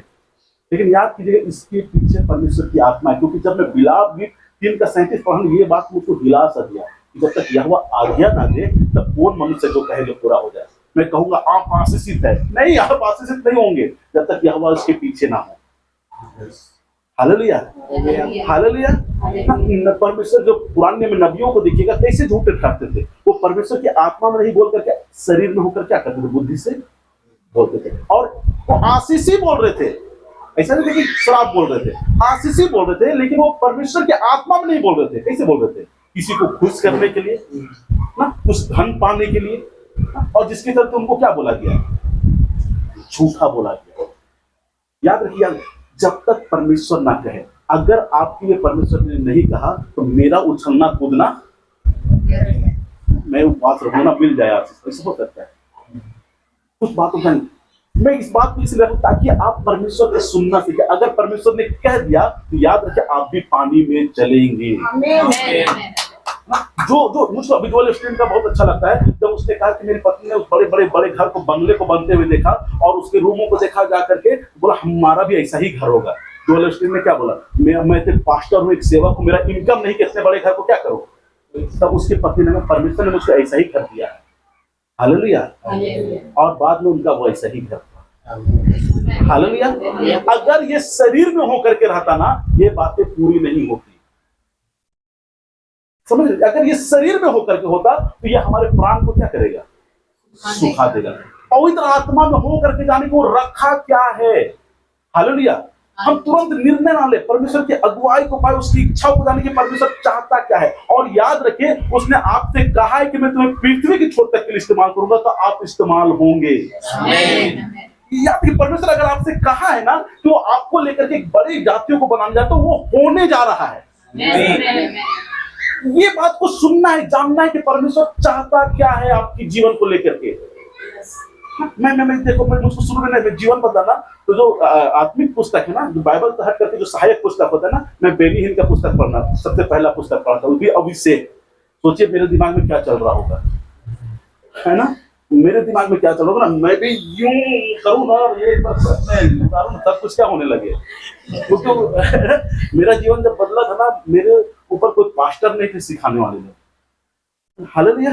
लेकिन याद कीजिए इसके पीछे परमेश्वर की आत्मा है। क्योंकि जब मैं बिलाप गीत 3:37 पढ़ा, ये बात मुझको हिला सा दिया, जब तक यहोवा आज्ञा ना दे तब कौन मनुष्य जो कहे जो पूरा हो जाए। मैं कहूंगा आप आशीषित है, नहीं, आप आशीषित नहीं होंगे जब तक यहोवा उसके पीछे ना हो। Hallelujah, hallelujah. परमेश्वर जो पुराने में नबियों को देखिएगा कैसे झूठे ठहरते थे, वो परमेश्वर की आत्मा में नहीं बोल करके शरीर में होकर क्या करते थे, बुद्धि से बोलते थे। और वो आशीषी बोल रहे थे, ऐसा नहीं था कि श्राप बोल रहे थे, आशीषी बोल रहे थे, लेकिन वो परमेश्वर की आत्मा में नहीं बोल रहे थे। कैसे बोल रहे थे? किसी को खुश करने के लिए ना, कुछ धन पाने के लिए ना, और जिसके तरफ उनको क्या बोला गया, झूठा बोला गया। याद रखिए, जब तक परमेश्वर ना कहे, अगर आपके लिए परमेश्वर ने नहीं कहा तो मेरा उछलना कूदना, मैं उपवास रहना मिल जाए आपसे, ऐसा हो सकता है। कुछ बातों का मैं इस बात को इसलिए रखूं ताकि आप परमेश्वर के सुनना सीखे। अगर परमेश्वर ने कह दिया तो याद रखिए आप भी पानी में चलेंगे। जो मुझको विजुअल स्टूडेंट का बहुत अच्छा लगता है, जब उसने कहा कि मेरी पत्नी ने उस बड़े घर को, बंगले को बनते हुए देखा और उसके रूमों को देखा जा करके, बोला हमारा भी ऐसा ही घर होगा। विजुअल स्टूडेंट ने क्या बोला, मैं एक पास्टर हूँ, एक सेवक हूँ, मेरा इनकम नहीं कि इतने बड़े घर को क्या करूँ। तब उसके पति ने, परमेश्वर ने मुझको ऐसा ही कर दिया है। हालेलुया। और बाद में उनका वो ऐसा ही घर था। हालेलुया। अगर ये शरीर में होकर के रहता ना, ये बातें पूरी नहीं होती। समझ रहे? अगर ये शरीर में होकर के होता तो ये हमारे प्राण को क्या करेगा, सुखा देगा। पवित्र आत्मा में होकर के जाने को रखा क्या है। हालेलुया। हम तुरंत निर्णय ना ले, परमेश्वर की अगुवाई को पाए, उसकी इच्छा को जाने की परमेश्वर चाहता क्या है। और याद रखिए, उसने आपसे कहा है कि मैं तुम्हें पृथ्वी की छोर तक के लिए इस्तेमाल करूंगा, तो आप इस्तेमाल होंगे। याद रखिए, परमेश्वर अगर आपसे कहा है ना कि वो आपको लेकर के एक बड़ी जातियों को बनाने जाए, तो वो होने जा रहा है। ये बात को सुनना है, जानना है कि परमेश्वर चाहता क्या है आपकी जीवन को लेकर के। मैं देखो, मैं मुझको शुरू में जीवन बदलाना, तो जो आत्मिक पुस्तक है ना, जो बाइबल से हट करके जो सहायक पुस्तक होता है ना, मैं बेनी हिल का पुस्तक पढ़ना सबसे पहला पुस्तक पढ़ा था, वो भी अभिषेक। सोचिए मेरे दिमाग में क्या चल रहा होगा, है ना, मेरे दिमाग में क्या चल रहा होगा ना, मैं भी यूं करूँ ना, ये सब कुछ क्या होने लगे। क्योंकि मेरा जीवन जब बदला था ना, मेरे ऊपर कोई पास्टर नहीं थे सिखाने वाले लोग। Hallelujah,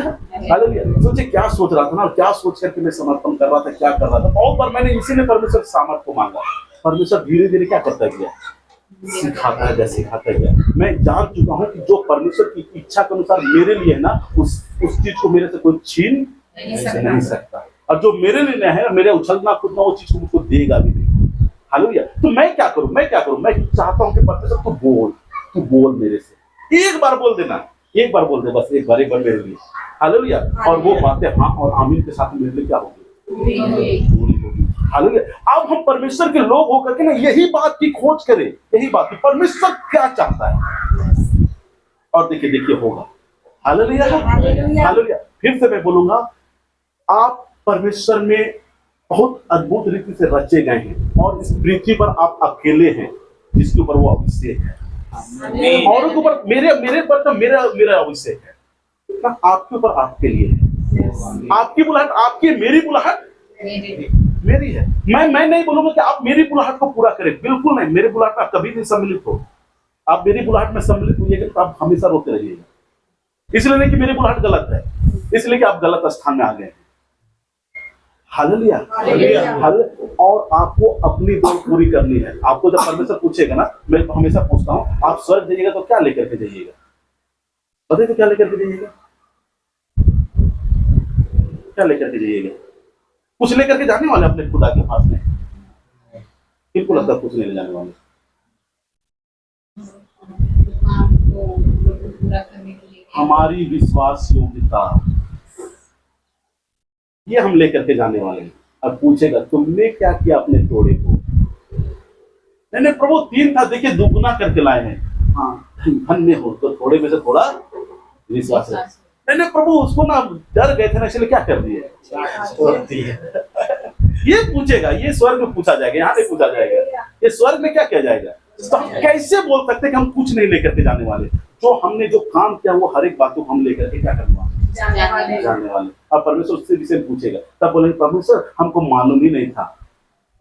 hallelujah. सोचिए क्या सोच रहा था ना, क्या सोच करके मैं समर्पण कर रहा था, क्या कर रहा था। बहुत बार मैंने इसीलिए परमेश्वर सामर्थ को मांगा। परमेश्वर धीरे धीरे क्या करता गया, सिखाता गया। मैं जान चुका हूँ कि जो परमेश्वर की इच्छा के अनुसार मेरे लिए है ना, उस चीज को मेरे से कोई छीन नहीं सकता। और जो मेरे लिए है, मेरे उछलना कूदना, वो चीज को मुझको देगा भी नहीं। हालेलुया। तो मैं क्या करूं, मैं चाहता हूं कि परमेश्वर तू बोल मेरे से, एक बार बोल देना, एक बार बोल दे, बस एक बार मेरे लिए। हालेलुया। और वो बातें हाँ और आमीन के साथ मेरे लिए क्या होगी, हालेलुया। अब हम परमेश्वर के लोग होकर के ना यही बात की खोज करें, यही बात की परमेश्वर क्या चाहता है, और देखिए होगा। Hallelujah, hallelujah. फिर से मैं बोलूंगा, आप परमेश्वर में बहुत अद्भुत रीति से रचे गए हैं, और इस पृथ्वी पर आप अकेले हैं जिसके ऊपर वो अभिषेक है। औरों के ऊपर, मेरे पर तो मेरा अभिषेक है ना, आपके ऊपर आपके लिए है। आपकी बुलाहट आपकी, मेरी बुलाहट मेरी है। मैं नहीं बोलूंगा कि आप मेरी बुलाहट को पूरा करें, बिल्कुल नहीं। मेरी बुलाहट में आप कभी नहीं सम्मिलित हो। आप मेरी बुलाहट में सम्मिलित होइएगा तो आप हमेशा रोते रहिएगा। इसलिए नहीं कि मेरी बुलाहट गलत है, इसलिए कि आप गलत स्थान में आ गए हैं। Hallelujah, hallelujah. और आपको अपनी दौड़ पूरी करनी है। आपको जब परमेश्वर पूछेगा ना, मैं हमेशा पूछता हूँ, आप स्वर्ग जाइएगा तो क्या लेकर के जाइएगा, बताइए तो क्या लेकर के जाइएगा, क्या लेकर के जाइएगा? कुछ लेकर के जाने वाले अपने खुदा के पास में? बिल्कुल लगता कुछ नहीं ले जाने वाले। हमारी विश्वास योग्यता ये हम लेकर के जाने वाले हैं। अब पूछेगा तुमने क्या किया अपने तोड़े को, नहीं नहीं प्रभु 3 था, देखिए दुगुना करके लाए हैं। हाँ धन्य हो, तो थोड़े में से थोड़ा विश्वास है। नहीं नहीं प्रभु उसको ना डर गए थे ना, इसलिए क्या कर दिए, छोड़ दिए। ये पूछेगा, ये स्वर्ग में पूछा जाएगा, यहाँ नहीं पूछा जाएगा। ये स्वर्ग में क्या किया जाएगा? तो हम कैसे बोल सकते कि हम कुछ नहीं लेकर के जाने वाले? जो हमने जो काम किया वो हर एक बातों को हम लेकर के क्या करने वाले, जाने वाले। अब परमेश्वर उससे विषय पूछेगा, तब बोलेंगे परमेश्वर हमको मालूम ही नहीं था,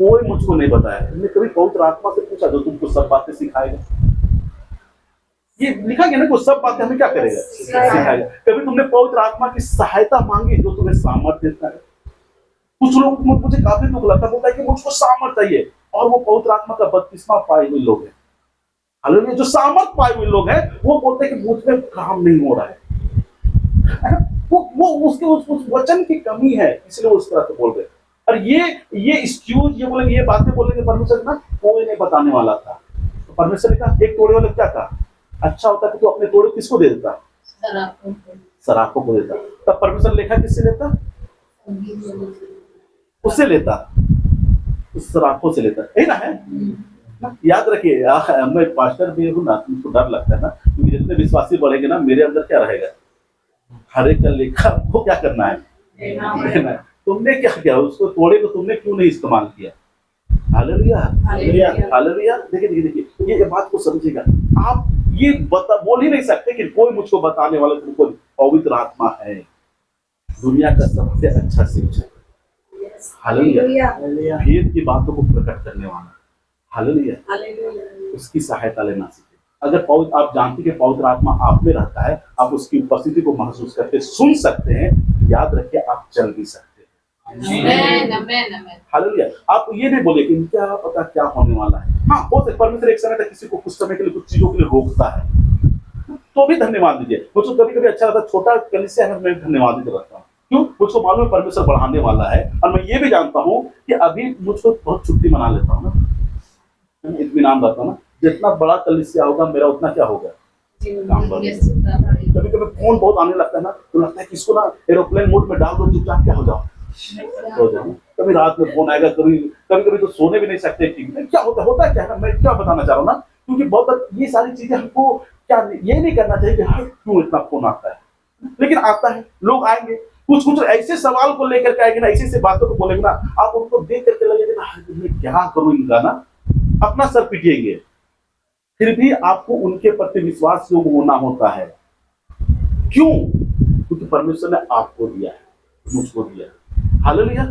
कोई मुझको नहीं बताया। हमने कभी पवित्र आत्मा से पूछा जो तुमको सब बातें सिखाएगा? ये लिखा गया ना, को सब बातें हमें क्या करेगा, सिखाएगा। कभी तुमने पवित्र आत्मा की सहायता मांगी जो तुम्हें सामर्थ्य देता है? कुछ लोग मुझे काफी दुख लगता है, बोलता है कि मुझको सामर्थ्य चाहिए, और वो पवित्र आत्मा का बपतिस्मा पाए हुए लोग हैं। हालांकि जो सामर्थ्य पाए हुए लोग हैं वो बोलते हैं कि मुझ में काम नहीं हो रहा है। वो उसके उस वचन की कमी है, इसलिए वो उस तरह से बोल रहे हैं। और ये एक्सक्यूज, ये बोलेंगे, ये बातें बोलेंगे परमेश्वर ना कोई नहीं बताने वाला था। तो परमेश्वर ने कहा, एक तोड़े वाले क्या कहा, अच्छा होता कि तू अपने तोड़े किसको दे देता, सराफों को देता। तब परमेश्वर लेखा किससे लेता, उससे लेता, उस सराफों से लेता, यही ना है ना? याद रखिए, मैं पास्टर भी हूँ ना, मुझको डर लगता है ना, क्योंकि जितने विश्वासी बढ़ेंगे ना मेरे अंदर क्या रहेगा, हर एक का लेखा वो क्या करना है, देना है। तुमने क्या किया, उसको तोड़े को तुमने क्यों नहीं इस्तेमाल किया? Hallelujah, hallelujah. देखिए ये बात को समझिएगा। आप ये बोल ही नहीं सकते कि कोई मुझको बताने वाला, तुमको पवित्र आत्मा है, दुनिया का सबसे अच्छा शिक्षक। हालेलुया, भेद की बातों को प्रकट करने वाला। हालेलुया, उसकी सहायता लेना सीखे। अगर आप जानते हैं कि पवित्र आत्मा आप में रहता है, आप उसकी उपस्थिति को महसूस करते, सुन सकते हैं, याद रखिए आप चल भी सकते हैं। हालेलुया। आप ये नहीं बोले कि क्या पता क्या होने वाला है। हाँ, हो सकता परमेश्वर एक समय तक किसी को कुछ समय के लिए कुछ चीजों के लिए रोकता है, तो भी धन्यवाद दीजिए। मुझको कभी कभी अच्छा लगता है, छोटा कलीसिया है, मैं धन्यवाद देते रहता हूँ। क्यों? मुझको मालूम है परमेश्वर बढ़ाने वाला है, और मैं ये भी जानता हूँ कि अभी मुझको बहुत छुट्टी मना लेता हूँ ना, इत्मीनान रहता हूँ ना, जितना बड़ा कलीसिया होगा मेरा उतना क्या होगा, काम बढ़ेगा। कभी कभी फोन बहुत आने लगता है ना, तो लगता है कि इसको ना एरोप्लेन मोड में डाल दो, चुपचाप क्या हो जाओ, हो जाओ। कभी रात में फोन आएगा, कभी तो सोने भी नहीं सकते। ठीक है, क्या होता क्या है, मैं क्या बताना चाह रहा हूँ ना, क्योंकि बहुत ये सारी चीजें हमको क्या ये नहीं करना चाहिए कि हाँ क्यों इतना फोन आता है, लेकिन आता है। लोग आएंगे, कुछ ऐसे सवाल को लेकर के आएंगे ना, ऐसे बातों को बोलेंगे ना, आप उनको देख करके लगेगा ना मैं क्या करूं इनका ना, अपना सर पीटिएंगे। फिर भी आपको उनके प्रति विश्वास योग होना होता है। क्यों? क्योंकि परमेश्वर ने आपको दिया है, मुझको दिया है। हालेलुया।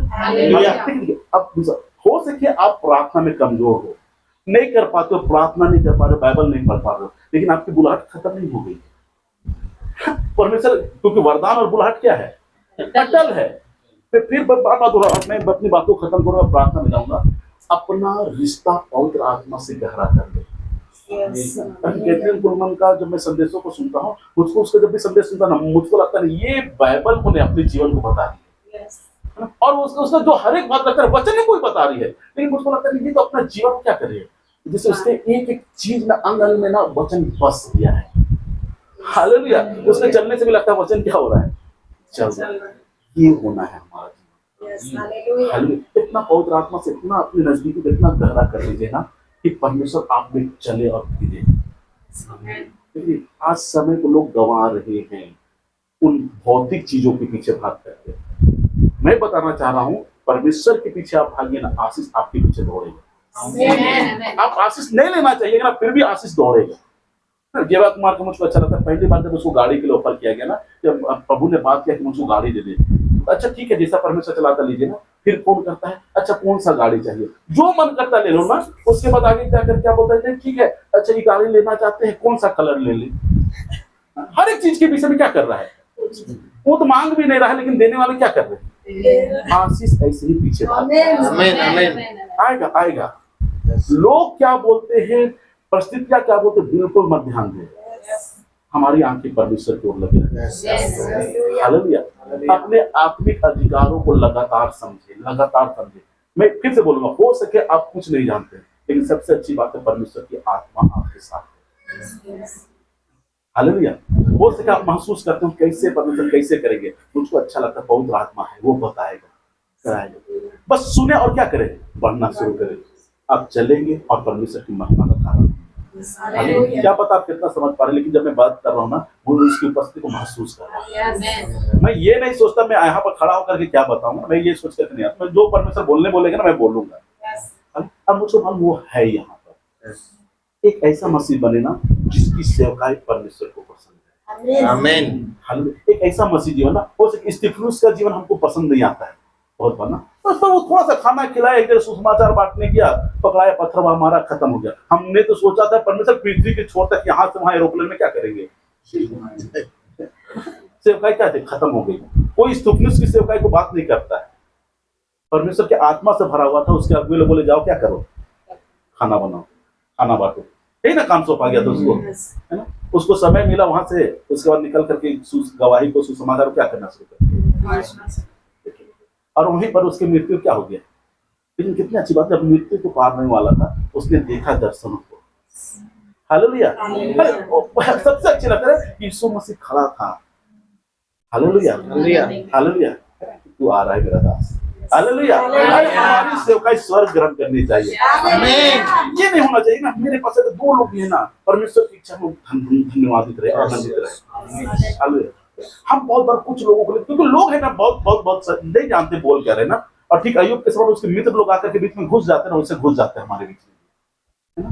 अब हो सके आप प्रार्थना में कमजोर हो, नहीं कर पाते हो, प्रार्थना नहीं कर पा रहे हो, बाइबल नहीं पढ़ पा रहे हो, लेकिन आपकी बुलाहट खत्म नहीं हो गई। परमेश्वर, क्योंकि वरदान और बुलाहट क्या है, अटल है। फिर मैं अपनी बातों को खत्म करूंगा, प्रार्थना में जाऊंगा। अपना रिश्ता पवित्र आत्मा से गहरा कर ले। कैथरीन कुलमन का जब मैं संदेशों को सुनता हूँ, मुझको उसका जब भी संदेश सुनता ना, मुझको लगता है ये बाइबल को ने अपने जीवन को बता दी है, और उसका जो हर एक बात लगता है वचन ही कोई बता रही है, लेकिन मुझको लगता है ये तो अपना जीवन क्या कर रही है, जैसे उसके एक एक चीज में अंग में ना वचन बस गया है। हालेलुया। उसके चलने से भी लगता है वचन क्या हो रहा है, चल रहा है। ये होना है हमारा जीवन। इतना पवित्र आत्मा से इतना अपने नजदीकी इतना गहरा कर लीजिए ना कि परमेश्वर आप में चले और फिरे। देखिए आज समय को लोग गंवा रहे हैं, उन भौतिक चीजों के पीछे भाग करके। मैं बताना चाह रहा हूँ, परमेश्वर के पीछे आप भागिए ना, आशीष आपके पीछे दौड़ेगा। आप आशीष नहीं लेना चाहिए ना, फिर भी आशीष दौड़ेगा। जेवा कुमार को मुझको अच्छा लगता है, पहली बार जब उसको गाड़ी के लिए ऑफर किया गया ना, जब प्रभु ने बात किया कि मुझको गाड़ी दे दे, अच्छा ठीक है जैसा परमेश्वर चलाता लीजिए ना। फिर फोन करता है, अच्छा कौन सा गाड़ी चाहिए, जो मन करता ले लो ना। उसके बाद आगे जाकर क्या बोलता है, ठीक है अच्छा ये गाड़ी लेना चाहते हैं, कौन सा कलर ले ले। हर एक चीज के विषय में क्या कर रहा है, वो तो मांग भी नहीं रहा है, लेकिन देने वाले क्या कर रहे हैं, आशीष ऐसे ही पीछे आएगा आएगा। लोग क्या बोलते हैं, परिस्थितियां क्या बोलते हैं, बिल्कुल मत ध्यान दें। हमारी आंखें परमेश्वर की ओर लगी रहे। हालेलुया। अपने आत्मिक अधिकारों को लगातार समझे। मैं फिर से बोलूंगा, हो सके आप कुछ नहीं जानते, लेकिन सबसे अच्छी बात है परमेश्वर की आत्मा आपके साथ है। हालेलुया। हो सके आप महसूस करते हो कैसे परमेश्वर कैसे करेंगे, मुझको अच्छा लगता है पवित्र आत्मा है, वो बताएगा, कराएगा। बस सुने और क्या करें, बढ़ना शुरू करें। आप चलेंगे और परमेश्वर की महिमा का कारण होंगे। क्या पता आप कितना समझ पा रहे, लेकिन जब मैं बात कर रहा हूँ ना, वो उसकी उपस्थिति को महसूस कर रहा हूँ। मैं ये नहीं सोचता मैं यहाँ पर खड़ा होकर के क्या बताऊंगा, मैं ये सोच कर नहीं आता, मैं जो परमेश्वर बोलेगा ना मैं बोलूंगा। अब मुझे मालूम वो है यहाँ पर एक ऐसा मसीह बने ना जिसकी सेवकाई परमेश्वर को पसंद है। आमीन। एक ऐसा मसीह जीवन ना, हो सके स्तिफनुस का जीवन हमको पसंद नहीं आता है बहुत बार ना, बस वो थोड़ा सा खाना खिलाया, एक सुसमाचार बांटने किया, पकड़ाया, पत्थर वहां मारा, खत्म हो गया। हमने तो सोचा था परमेश्वर पृथ्वी के छोर तक यहाँ से वहां एरोप्लेन में क्या करेंगे, सेवकाई क्या थे, खत्म हो गई। कोई स्तिफनुस की सेवकाई को बात नहीं करता है। परमेश्वर के आत्मा से भरा हुआ था, उसके अगुए लोग बोले जाओ क्या करो, खाना बनाओ, खाना बांटो, यही ना काम सौंपा गया था उसको, है ना। उसको समय मिला वहां से, उसके बाद निकल करके गवाही को, सुसमाचार को क्या करना शुरू कर, और वहीं पर उसकी मृत्यु क्या हो गया। लेकिन कितनी अच्छी बात है, जब मृत्यु को पार होने वाला था उसने देखा दर्शनों को। हालेलुया। सबसे अच्छी लगता है यीशु मसीह खड़ा था। Hallelujah, hallelujah. तू आ रहा है मेरा दास, हालेलुया। हमारी सेवकाई स्वर्ग ग्रहण करनी चाहिए। आमीन। ये नहीं होना चाहिए ना मेरे पास अगर दो लोग हैं ना, परमेश्वर की इच्छा में धन्यवादित रहे, आनंदित रहे। हालेलुया। हम बहुत बार कुछ लोगों को, क्योंकि लोग है ना बहुत नहीं जानते बोल क्या रहे ना, और ठीक अय्यूब के समय उसके मित्र लोग आकर के बीच में घुस जाते हैं, उससे घुस जाते हैं हमारे बीच में, है ना।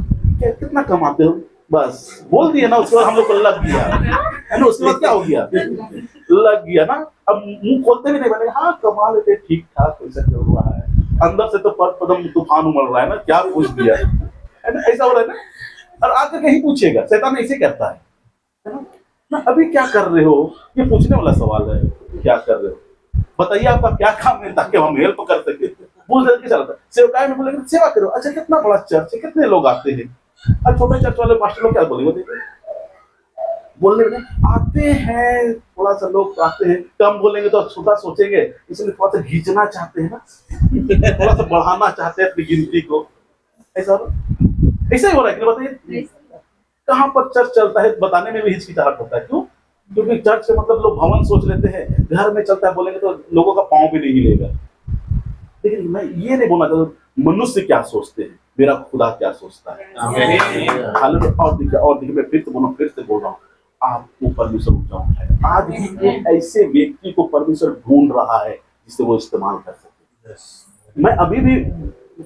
कितना कमाते हो, बस बोल दिया ना, उसके बाद हम लोग को लग गया, है ना। उसके बाद क्या हो गया, लग गया ना। अब मुंह खोलते भी नहीं, बने हाँ कमा लेते, ठीक ठाक पैसा चल रहा है, अंदर से तो पदम तूफान उमड़ रहा है ना, क्या पूछ दिया, है ना, ऐसा हो रहा है ना। और आकर कहीं पूछेगा, शैतान ऐसे करता है ना। अभी क्या कर रहे हो, ये पूछने वाला सवाल है, क्या कर रहे हो, बताइए आपका क्या काम है, ताकि हम हेल्प कर सके। बोल के चलता सेवकाई में बोलेंगे सेवा करो, अच्छा कितना बड़ा चर्च है, कितने लोग आते हैं, और छोटे चर्च वाले पास्टर लोग क्या बोलेंगे, बोलने में आते हैं, थोड़ा सा लोग आते हैं, कम बोलेंगे तो छोटा सोचेंगे, इसलिए थोड़ा सा खींचना चाहते हैं ना, थोड़ा सा बढ़ाना चाहते हैं अपनी गिनती को। ऐसा ही हो रहा है कि बताइए कहाँ पर चर्च चलता है, बताने में भी हिचकिचाहट होता है। क्यों? क्योंकि चर्च से मतलब लोग भवन सोच लेते हैं, घर में चलता है बोलेंगे तो लोगों का पांव भी नहीं हिलेगा। लेकिन मैं ये नहीं बोलना चाहता मनुष्य क्या सोचते हैं, मेरा खुदा क्या सोचता है। और देखिए मैं फिर से बोल रहा हूँ, आपको परमेश्वर उठाए। आज भी एक ऐसे व्यक्ति को परमेश्वर ढूंढ रहा है जिसे वो इस्तेमाल कर सके। मैं अभी भी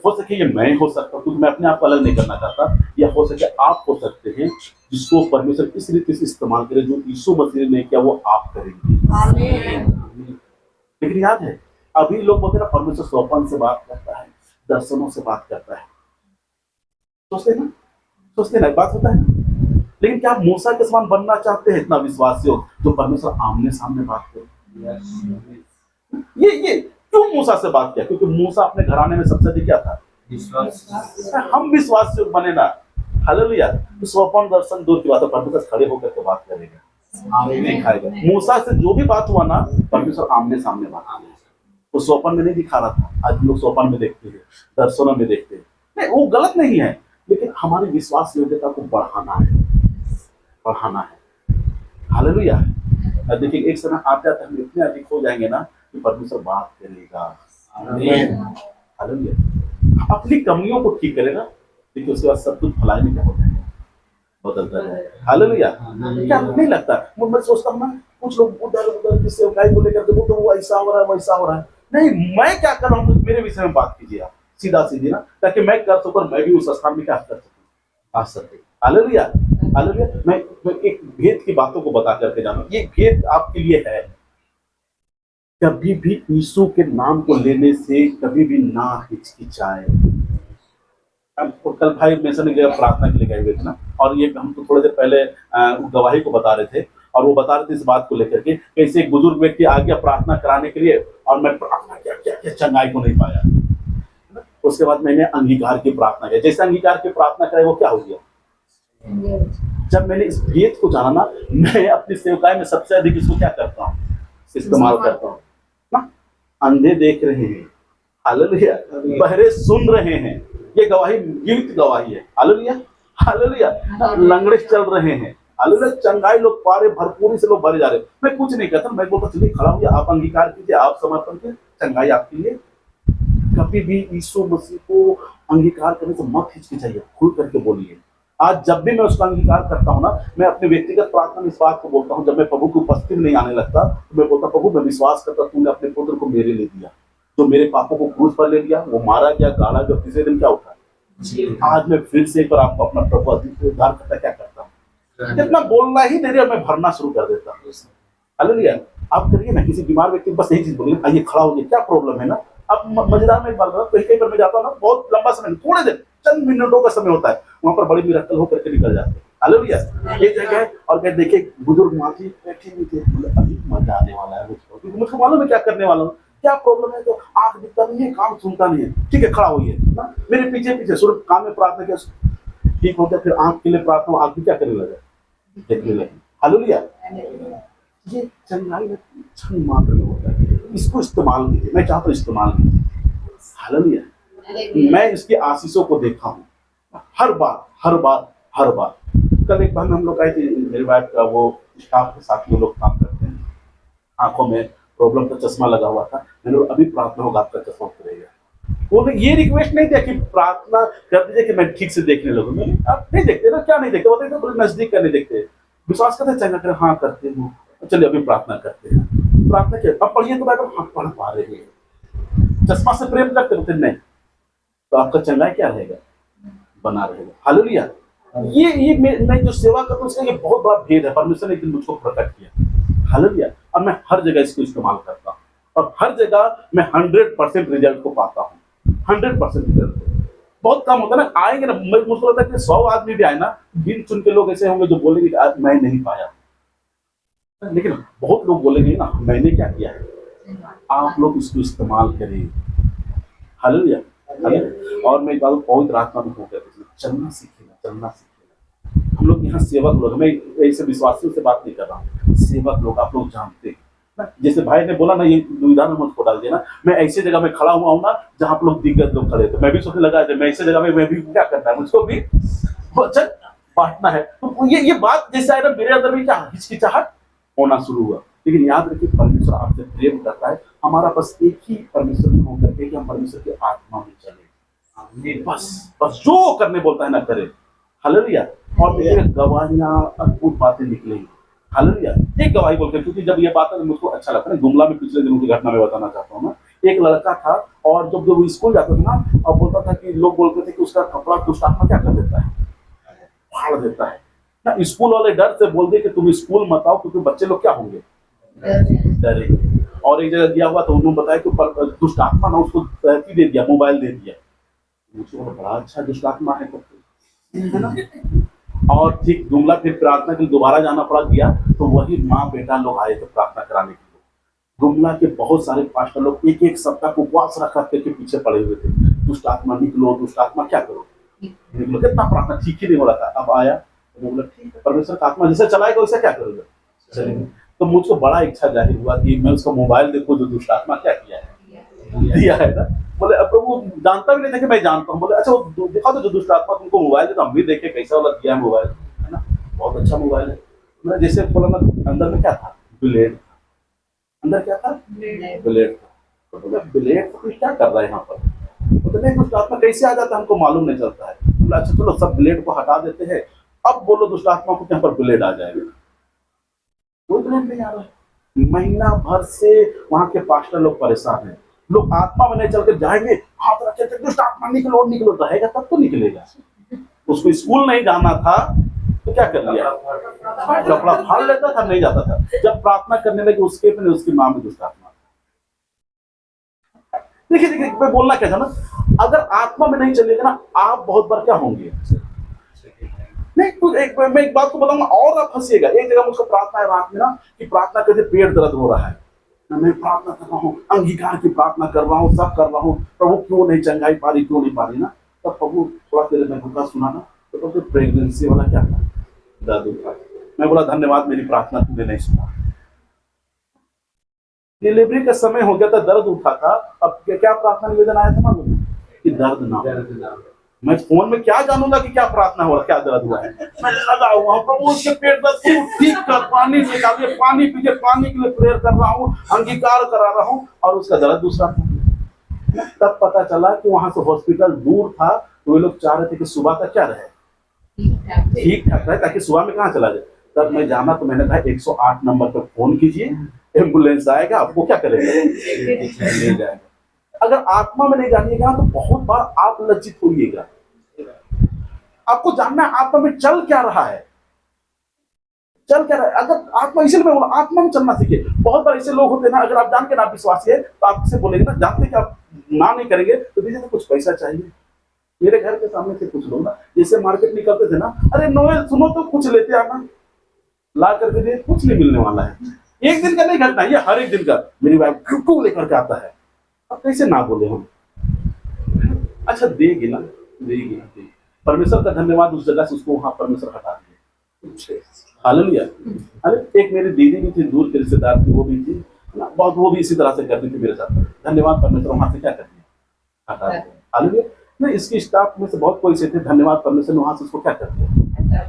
हो सके, ये मैं हो सकता हूँ, क्योंकि मैं अपने आप को अलग नहीं करना चाहता, या हो सके आप हो सकते हैं जिसको परमेश्वर इस रीति से इस्तेमाल करे, जो यीशु मसीह ने किया वो आप करेंगे। लेकिन याद है अभी लोग बोलते हैं परमेश्वर स्वप्न से बात करता है, दर्शनों से बात करता है, सोचते ना बात होता है। लेकिन क्या आप मूसा के समान बनना चाहते हैं, इतना विश्वासी हो जो परमेश्वर आमने सामने बात करे। ये क्यों मूसा से बात किया, क्योंकि मूसा अपने घराने में सबसे अधिक क्या था, विश्वास। हम विश्वासी बने ना, हालेलुया। तो स्वप्न दर्शन दूर की बात है, परमेश्वर खड़े होकर के बात करेगा, दिखाएगा। मूसा से जो भी बात हुआ ना, परमेश्वर आमने सामने बात करेगा। वो स्वप्न में नहीं दिखा रहा था, आज लोग स्वप्न में देखते हैं, दर्शनों में देखते हैं, नहीं वो गलत नहीं है, लेकिन हमारी विश्वास योग्यता को बढ़ाना है। हालेलुया। देखिए एक समय आते आते हम इतने अधिक हो जाएंगे ना कि परमेश्वर बात करेगा। हालेलुया। अपनी कमियों को ठीक करेगा, देखिए उसके बाद सब कुछ भलाई में क्या होता है, बदलता है। हालेलुया। क्या नहीं लगता, मैं सोचता हूँ ना कुछ लोग उधर की सेवकाई को लेकर देखो तो वो ऐसा हो रहा है वैसा हो रहा है। नहीं, मैं क्या कर रहा हूँ मेरे विषय में बात कीजिए आप सीधी ना, ताकि मैं कर सकूं, मैं भी उस स्थान में क्या कर सकूं, आ सकते। Hallelujah, hallelujah. मैं एक भेद की बातों को बता करके जाना, ये भेद आपके लिए है। कभी भी यीशु के नाम को लेने से कभी भी ना हिचकिचाए। कल भाई मेसन गया प्रार्थना के लिए गए हुए थे ना, और ये हम तो थोड़ी देर पहले गवाही को बता रहे थे, और वो बता रहे थे इस बात को लेकर के कैसे एक बुजुर्ग व्यक्ति आ गया प्रार्थना कराने के लिए, और मैं प्रार्थना क्या चंगाई को नहीं पाया। उसके बाद मैंने अंगीकार की प्रार्थना की, जैसे अंगीकार की प्रार्थना करे वो क्या हो गया। जब मैंने इस भेद को जाना ना, मैं अपनी सेवकाई में सबसे अधिक इसको क्या करता हूँ, इस्तेमाल करता हूँ ना। अंधे देख रहे हैं, हालेलुया, बहरे सुन रहे हैं, ये गवाही जीवित गवाही है। Hallelujah, hallelujah. लंगड़े चल रहे हैं, हालेलुया, चंगाई लोग पा रहे, भरपूरी से लोग भरे जा रहे। मैं कुछ नहीं कहता, मैं बोलता चलिए खड़ा हुआ, आप अंगीकार कीजिए, आप समर्पण कीजिए, चंगाई आपके लिए। कभी भी यीशु मसीह को अंगीकार करने से मत हिचकिचाइए, खुल करके बोलिए। आज जब भी मैं उसका अंगीकार करता हूँ ना, मैं अपने व्यक्तिगत प्रार्थना में इस बात को बोलता हूँ, जब मैं प्रभु की उपस्थिति में नहीं आने लगता तो मैं बोलता, प्रभु मैं विश्वास करता तूने अपने पुत्र को मेरे लिए दिया, जो मेरे पापों को क्रूस पर ले लिया, वो मारा गया, गाड़ा गया, तीसरे दिन क्या उठा। आज मैं फिर से एक बार आपको अपना प्रभु उद्धार करता क्या करता हूँ, जितना बोलना ही देरी मैं भरना शुरू कर देता हूँ। हालेलुया। आप करिए ना, किसी बीमार व्यक्ति को बस यही चीज बोलिए, आइए खड़ा होइए, क्या प्रॉब्लम है ना। अब मजेदार में एक बात बताऊं, कहीं पर मैं जाता हूँ ना, बहुत लंबा समय, थोड़े दिन, चंद मिनटों का समय होता है, वहां पर बड़ी मिराकल होकर के निकल जाते हैं। हालेलुया। एक जगह है और कहीं देखिए बुजुर्ग माँ थी, बैठी हुई थी, मतलब अभी मजा आने वाला है मुझको, क्योंकि मुझको मालूम है क्या करने वाला हूँ, क्या प्रॉब्लम है, तो आंख दिखता नहीं है, काम सुनता नहीं है, ठीक है खड़ा होइए ना, मेरे पीछे पीछे शुरू काम में प्रार्थना किया, ठीक हो गया, फिर आंख के लिए प्रार्थना, आंख भी क्या करने लगा, देखने लगी। हालेलुया। ये चंगाई में क्षण मात्र में होता है, इसको इस्तेमाल कीजिए, मैं चाहता हूँ इस्तेमाल कीजिए। हालेलुया। मैं इसकी आशीषों को देखा हूँ हर बार हर बार हर बार। कल एक बार हम लोग आए थे, मेरी वाइफ का वो स्टाफ के साथ वो लोग काम करते हैं, आंखों में प्रॉब्लम का चश्मा लगा हुआ था, मैंने अभी प्रार्थना होगा आपका चश्मा उतरेगा। उन्होंने ये रिक्वेस्ट नहीं किया कि प्रार्थना कर दीजिए कि मैं ठीक से देखने लगूँ, आप नहीं देखते ना, क्या नहीं देखते, बताइए तो नजदीक का नहीं देखते, विश्वास करते चंगा करें, हाँ करते हूँ, चलिए अभी प्रार्थना करते हैं, प्रार्थना किया, अब पढ़िए तो बाइबल, हाँ पढ़ पा रहे हैं, चश्मा से प्रेम करते होते नहीं, तो आपका चंगाई क्या रहेगा, बना रहेगा। हालेलुया। ये मैं जो सेवा करता हूँ उसका ये बहुत बड़ा भेद है, परमेश्वर ने एक दिन मुझको प्रकट किया। हालेलुया। और मैं हर जगह इसको इस्तेमाल करता हूँ और हर जगह मैं 100% रिजल्ट को पाता हूँ, 100% रिजल्ट। बहुत कम होता है ना, आएंगे ना, मुझको लगता है कि 100 आदमी भी आए ना, गिन चुन के लोग ऐसे होंगे जो बोलेंगे कि आज मैं नहीं पाया, लेकिन बहुत लोग बोलेंगे ना मैंने क्या किया है। आप लोग इसको इस्तेमाल करें। हालेलुया। और मैं बात पवित्र आत्मा में होकर चलना सीखेगा, चलना सीखेगा। हम लोग यहाँ सेवक लोग, मैं ऐसे विश्वासियों से बात नहीं कर रहा हूँ, सेवक लोग आप लोग जानते हैं ना, जैसे भाई ने बोला ना, ये दुविधा में मुझको डाल दिया ना, मैं ऐसी जगह में खड़ा हुआ हूँ ना जहाँ आप लोग दिग्गज लोग खड़े थे, मैं भी सोचने लगा मैं ऐसी जगह में मैं भी क्या करना है, मुझको भी वचन बांटना है। तो ये बात जैसे आया ना, मेरे अंदर भी क्या हिचकिचाहट होना शुरू हुआ। लेकिन याद रखिए परमेश्वर आपसे प्रेम करता है, हमारा बस एक ही परमेश्वर में होकर के कि हम परमेश्वर की आत्मा में चले, बस जो करने बोलता है ना करें। हालेलुया। और देखिए गवाहियां, अद्भुत बातें निकलेंगी। हालेलुया। एक गवाही बोलते हैं, क्योंकि जब ये बात है मुझको अच्छा लगता है। गुमला में पिछले दिनों की घटना में बताना चाहता हूँ ना, एक लड़का था और जब वो स्कूल जाता था ना, और बोलता था कि लोग बोलते थे कि उसका कपड़ा दुष्ट आत्मा क्या कर देता है, फाड़ देता है ना। स्कूल वाले डर से बोल दे कि तुम स्कूल मत आओ, क्योंकि बच्चे लोग क्या होंगे, डरेंगे। और एक जगह गया हुआ तो उन्होंने बताया कि दुष्ट आत्मा ना उसको दे दिया, मोबाइल दे दिया। मुझे बड़ा अच्छा दुष्ट आत्मा है ना। और ठीक जुमला फिर प्रार्थना के लिए दोबारा जाना पड़ा, गया तो वही माँ बेटा लोग आए थे प्रार्थना कराने के लिए। गुमला के बहुत सारे पास्टर लोग एक एक सप्ताह को उपवास रखा करके पीछे पड़े हुए थे, दुष्ट आत्मा निकलो, दुष्ट आत्मा क्या करो, निकलो। कितना प्रार्थना ठीक ही नहीं हो रहा था। अब आया तो बोला ठीक है, परमेश्वर का आत्मा जैसे चलाएगा वैसे क्या करोगे, चलेंगे। तो मुझको बड़ा इच्छा जाहिर हुआ कि मैं उसका मोबाइल देखूं जो दुष्ट आत्मा क्या किया है, दिया है ना। बोले अब वो जानता भी नहीं था कि मैं जानता हूँ। बोले अच्छा वो दिखा दो जो दुष्ट आत्मा तुमको मोबाइल है, तो हम भी देखे कैसा वाला दिया है मोबाइल, है ना, बहुत अच्छा मोबाइल है। मैं जैसे बोला ना, अंदर में क्या था, ब्लेड। अंदर क्या था, ब्लेड था। तो बोले ब्लेड तो क्या कर रहा है यहाँ पर, बोले दुष्ट आत्मा कैसे आ जाता है हमको मालूम नहीं चलता है। बोला अच्छा चलो सब ब्लेड को हटा देते हैं, अब बोलो दुष्ट आत्मा को यहाँ पर ब्लेड आ जाएगा। कोई ब्लेड नहीं आ रहा है। महीना भर से वहां के पास्टर लोग परेशान हैं, लोग आत्मा में नहीं चल कर जाएंगे, हाथ रखे थे दुष्ट आत्मा निकलो निकलो, रहेगा तब तो निकलेगा। उसको स्कूल नहीं जाना था तो क्या कर लिया, कपड़ा फाड़ लेता था, नहीं जाता था। जब प्रार्थना करने लगे उसके अपने उसकी मां में दुष्ट आत्मा। देखिए देखिए मैं बोलना क्या था ना, अगर आत्मा में नहीं चलेगा ना, आप बहुत बार क्या होंगे नहीं। कुछ मैं एक बात को बताऊंगा और आप हंसिएगा। एक जगह मुझको प्रार्थना है रात में ना, कि प्रार्थना करते पेट दर्द हो रहा है, मैं प्रार्थना कर रहा हूँ, अंगीकार की प्रार्थना कर रहा हूँ, सब कर रहा हूँ, प्रभु क्यों नहीं चंगाई पा रही, क्यों नहीं पा रही ना। तब प्रभु थोड़ा देर में भूखा सुना ना, तो प्रभु प्रेगनेंसी वाला क्या था, दर्द उठा। मैं बोला धन्यवाद मेरी प्रार्थना तुमने नहीं सुना। डिलीवरी का समय हो गया था, दर्द उठा था। अब क्या प्रार्थना निवेदन आया था मालूम, कि दर्द ना हो। मैं फोन में क्या जानूंगा कि क्या प्रार्थना हो रहा, क्या दर्द हुआ है। मैं लगा हुआ हूँ, प्रभु उसके पेट दर्द को ठीक कर, पानी निकालिए, पानी पीजिए, पानी के लिए प्रेयर कर रहा हूँ, अंगीकार करा रहा हूँ, और उसका दर्द दूसरा था। तब पता चला कि वहां से हॉस्पिटल दूर था, तो वे लोग चाह रहे थे कि सुबह तक क्या रहे, ठीक ठाक रहे, ताकि सुबह में कहाँ चला जाए। तब मैं जाना, तो मैंने कहा 108 नंबर पर फोन कीजिए, एम्बुलेंस आएगा, आपको क्या करेगा, ले जाएगा। अगर आत्मा में नहीं जानिएगा तो बहुत बार आप लज्जित होइएगा। आपको जानना है आत्मा में चल क्या रहा है, चल क्या रहा है। अगर आत्मा, इसलिए मैं बोला आत्मा में चलना सीखिए। बहुत बार ऐसे लोग होते हैं ना, अगर आप जान के ना विश्वासी है तो आपसे बोलेंगे ना, जानते कि आप ना नहीं करेंगे तो दीजिए तो कुछ पैसा चाहिए। मेरे घर के सामने से कुछ लोग ना, जैसे मार्केट निकलते थे ना, अरे नोएल सुनो तो कुछ लेते आना, ला करके दे, कुछ नहीं मिलने वाला है। एक दिन का नहीं घटना, ये हर एक दिन का। मेरी वाइफ क्यों लेकर के आता है, अब कैसे ना बोले हम। अच्छा देगी ना, देगी ना, देगी। परमेश्वर का धन्यवाद, उस जगह से उसको वहां परमेश्वर हटा दिया। हालेलुया। अरे एक मेरी दीदी भी थी, दूर के रिश्तेदार थी, वो भी थी ना, बहुत वो भी इसी तरह से करती थी मेरे साथ। धन्यवाद परमेश्वर वहां से क्या कर दिया, हटा दिया। हालेलुया। नहीं, इसकी स्टाफ में से बहुत कोई से थे, धन्यवाद परमेश्वर ने वहां से उसको क्या कर दिया।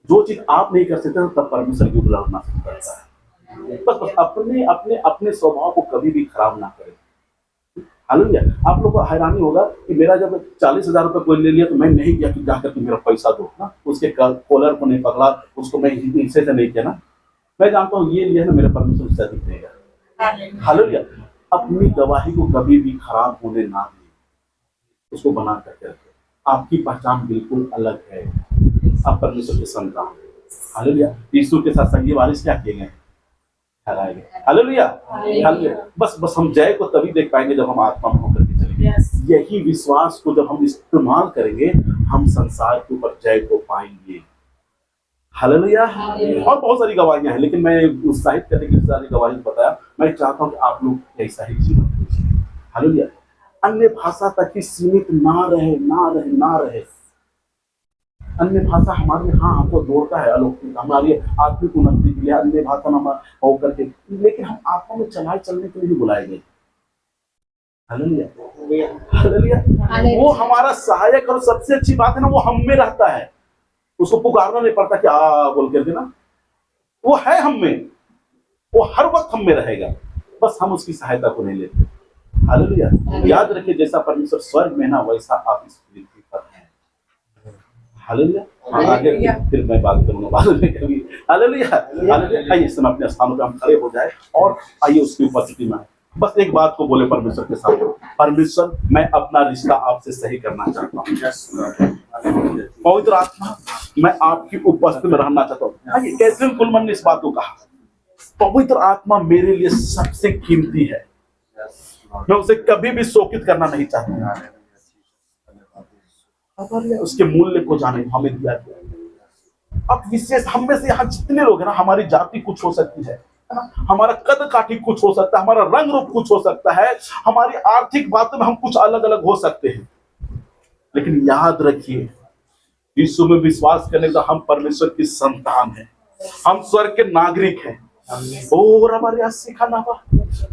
जो चीज आप नहीं कर सकते तब परमेश्वर की उदाहरण करता है। बस अपने अपने अपने स्वभाव को कभी भी खराब ना करें। हालेलुया। आप लोगों को हैरानी होगा कि मेरा जब 40,000 रुपये कोई ले लिया तो मैं नहीं किया कि जाकर के मेरा पैसा दो ना, उसके कॉलर को नहीं पकड़ा, उसको मैं हिस्से से नहीं किया ना। मैं जानता हूँ ये लिया ना, मेरे परमेश्वर उससे अधिक देगा। हालेलुया। अपनी गवाही को कभी भी खराब होने ना दें, उसको बना करके रखें। आपकी पहचान बिल्कुल अलग है, आप परमेश्वर के संतान। हालेलुया। यीशु के साथ संगी वारिस क्या किए गए, ठहराए गए। हालेलुया। हालेलुया। बस हम जय को तभी देख पाएंगे जब हम आत्मा में होकर के चलेंगे। यही विश्वास को जब हम इस्तेमाल करेंगे, हम संसार के ऊपर जय को पाएंगे। हालेलुया। और बहुत सारी गवाहियां हैं, लेकिन मैं उत्साहित करने के लिए सारी गवाही बताया। मैं चाहता हूं कि आप लोग ऐसा ही जीवन जीजिए। हालेलुया। अन्य भाषा तक ही सीमित ना रहे, ना रहे, ना रहे। अन्य भाषा हमारे हाँ हमको जोड़ता है, अलौकिक हमारी आत्मिक उन्नति के लिए अन्य भाषा हम होकर के, लेकिन हम आत्मा में चलाए चलने के लिए बुलाए गए। हालेलुया। हालेलुया। वो हमारा सहायक, और सबसे अच्छी बात है ना, वो हम में रहता है। उसको पुकारना नहीं पड़ता कि आ बोल करके ना, वो है हम में, वो हर वक्त हम में रहेगा, बस हम उसकी सहायता को नहीं लेते। हालेलुया। याद रखिए, जैसा परमेश्वर स्वर्ग में ना, वैसा आप इस पृथ्वी पर हैं। हालेलुया। आगे फिर मैं बात करूंगा बाद में कभी। हालेलुया। हालेलुया। आइए इस समय अपने स्थानों पे हम खड़े हो जाए और आइए उसकी उपस्थिति में। बस एक बात को बोले परमेश्वर के सामने, परमेश्वर मैं अपना रिश्ता आपसे सही करना चाहता हूँ। पवित्र आत्मा, मैं आपकी उपस्थिति में रहना चाहता हूँ। आइए, कैथरीन कुलमन ने इस बात को कहा, पवित्र आत्मा मेरे लिए सबसे कीमती है, मैं उसे कभी भी शोकित करना नहीं चाहता। उसके मूल्य को जाने हमें दिया गया। अब विशेष हम में से यहाँ जितने लोग हैं ना, हमारी जाति कुछ हो सकती है ना, हमारा कद काठी कुछ हो सकता है, हमारा रंग रूप कुछ हो सकता है, हमारी आर्थिक बातों में हम कुछ अलग अलग हो सकते हैं, लेकिन याद रखिए, यीशु में विश्वास करने का हम परमेश्वर की संतान हैं, हम स्वर्ग के नागरिक हैं। और हमारे सीखा ना हुआ।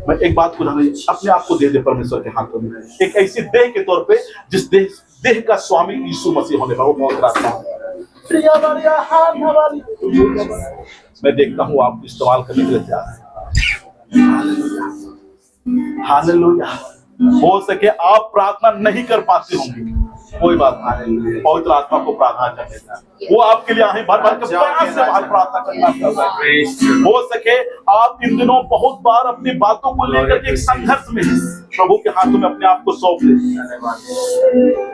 मैं एक बात को अपने आप को दे दे परमेश्वर के हाथों में, एक ऐसी देह के तौर पे जिस देह का स्वामी यीशु मसीह होने पर। वो बहुत रास्ता मैं देखता हूँ आप इस्तेमाल करने के लिए तैयार हैं। हालेलुया। हो सके आप प्रार्थना नहीं कर पाते होंगे, कोई बात नहीं, पवित्र आत्मा को प्रार्थना करने का, वो आपके लिए आए भर भर के प्यार से बाहर प्रार्थना करना चाहता है। हो सके आप इन दिनों बहुत बार अपनी बातों को लेकर के एक संघर्ष में प्रभु के हाथों में अपने आप को सौंप दे,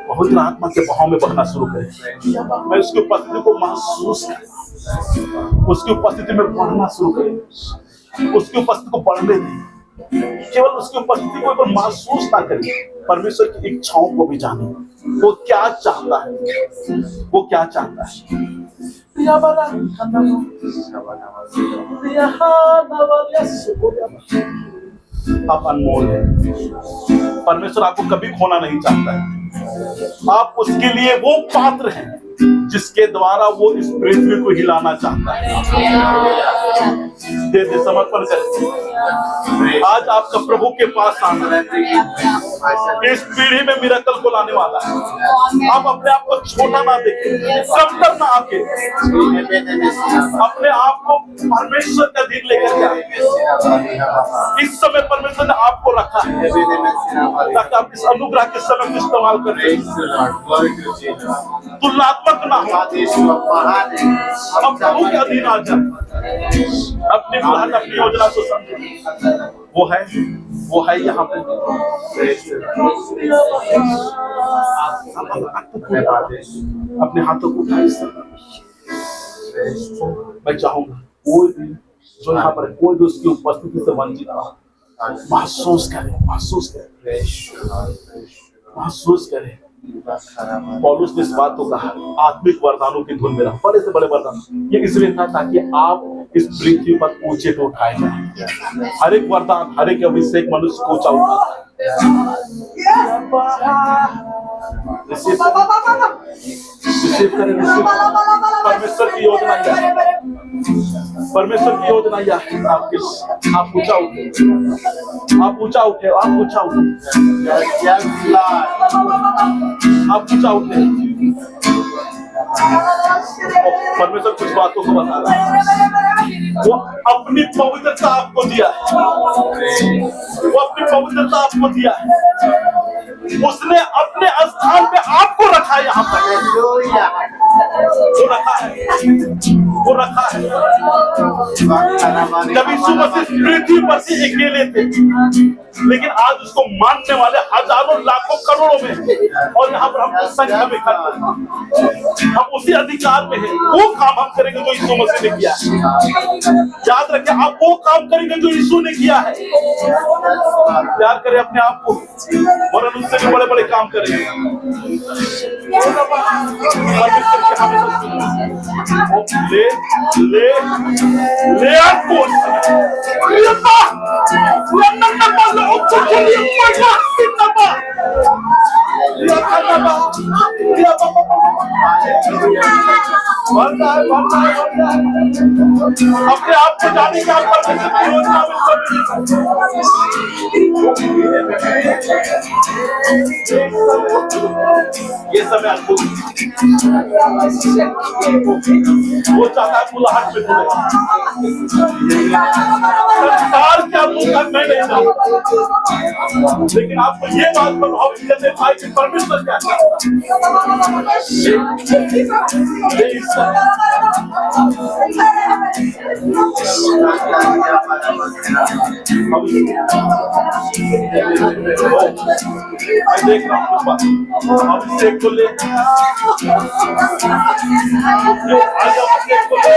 पवित्र आत्मा के बहाव में बहना शुरू करें। मैं उसकी उपस्थिति को महसूस करें, उसकी उपस्थिति में बढ़ना शुरू करें, उसकी उपस्थिति को बढ़ने दें। केवल उसकी उपस्थिति को महसूस ना करें, परमेश्वर की इच्छाओं को भी जाने, वो क्या चाहता है, वो क्या चाहता है। आप अनमोल है, परमेश्वर आपको कभी खोना नहीं चाहता है। आप उसके लिए वो पात्र हैं जिसके द्वारा वो इस पृथ्वी को हिलाना चाहता है। दे दे समर्पण कर। आज आपका प्रभु के पास आना है, इस पीढ़ी में मिरेकल को लाने वाला है। आप अपने आप को छोटा ना देखें, कमतर ना आके अपने आप को परमेश्वर के अधीन लेकर जाए। इस समय परमेश्वर ने आपको रखा है ताकि आप इस अनुग्रह के समय को इस्तेमाल करें, तुलनात्मक ना हो, अब प्रभु के अधीन आ जाए, अपनी बुलाहट अपनी योजना को समझे। वो है यहाँ पे। अपने हाथों को उठाइए। मैं चाहूंगा कोई भी जो यहाँ पर कोई भी उसकी उपस्थिति से वंचित ना, महसूस करे। पौलुस ने इस बात को कहा, आत्मिक वरदानों की धुन में रहो। बड़े से बड़े वरदान ये इसलिए था ताकि आप इस पृथ्वी पर ऊंचे पे उठाए जाए। हर एक वरदान, हर एक अभिषेक मनुष्य को ऊंचा उठाता है। परमेश्वर की योजना क्या है? परमेश्वर की योजना यह है, आप ऊंचा उठे, आप ऊंचा उठे, आप ऊंचा उठे, आप ऊंचा उठे। परमेश्वर कुछ बातों को बता रहा है। वो अपनी पवित्रता आपको दिया है, वो अपनी पवित्रता आपको दिया है। उसने अपने स्थान पे आपको रखा है। यहाँ पर वो रखा है। जब यीशु मसीह पृथ्वी पर से अकेले थे, लेकिन आज उसको मानने वाले हजारों लाखों करोड़ों में, और यहाँ पर हम संख्या में इकट्ठे हैं। हम उसी अधिकार में हैं। वो काम हम करेंगे जो यीशु मसीह ने किया है। याद रखें, आप वो काम करेंगे जो यीशु ने किया है। प्यार करें अपने आप को, वरन उससे भी बड़े बड़े काम करेंगे। ले आपको अपने आप को जाने का ये समय अद्भुत। वो चाहता है बुलाहट में संसार क्या बोलता मैं नहीं जानता, लेकिन आपको ये बात प्रभावित करने पाए कि परमेश्वर क्या चाहता मैं देख रहा हूँ कुछ बात। अभिषेक को ले, आज अभिषेक को ले,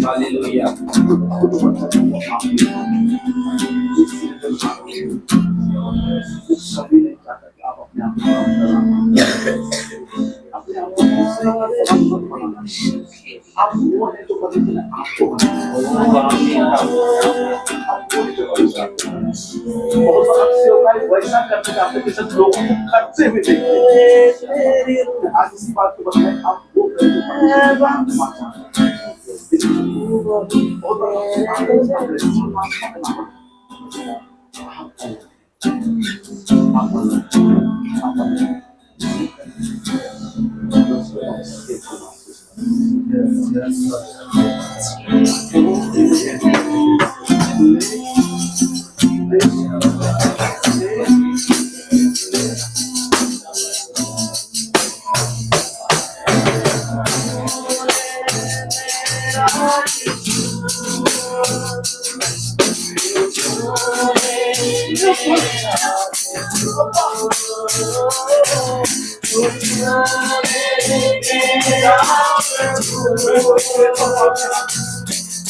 हालेलुया। सभी नहीं चाहता कि आप अपने आप को अपने आप को आप वो है जो परमेश्वर ने आपको बहुत अच्छे होगा वैसा करते जाते जैसे लोगों को करते हुए देखते आज इसी बात को बताएं आप वो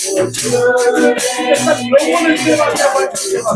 लोगों ने सेवा सेवा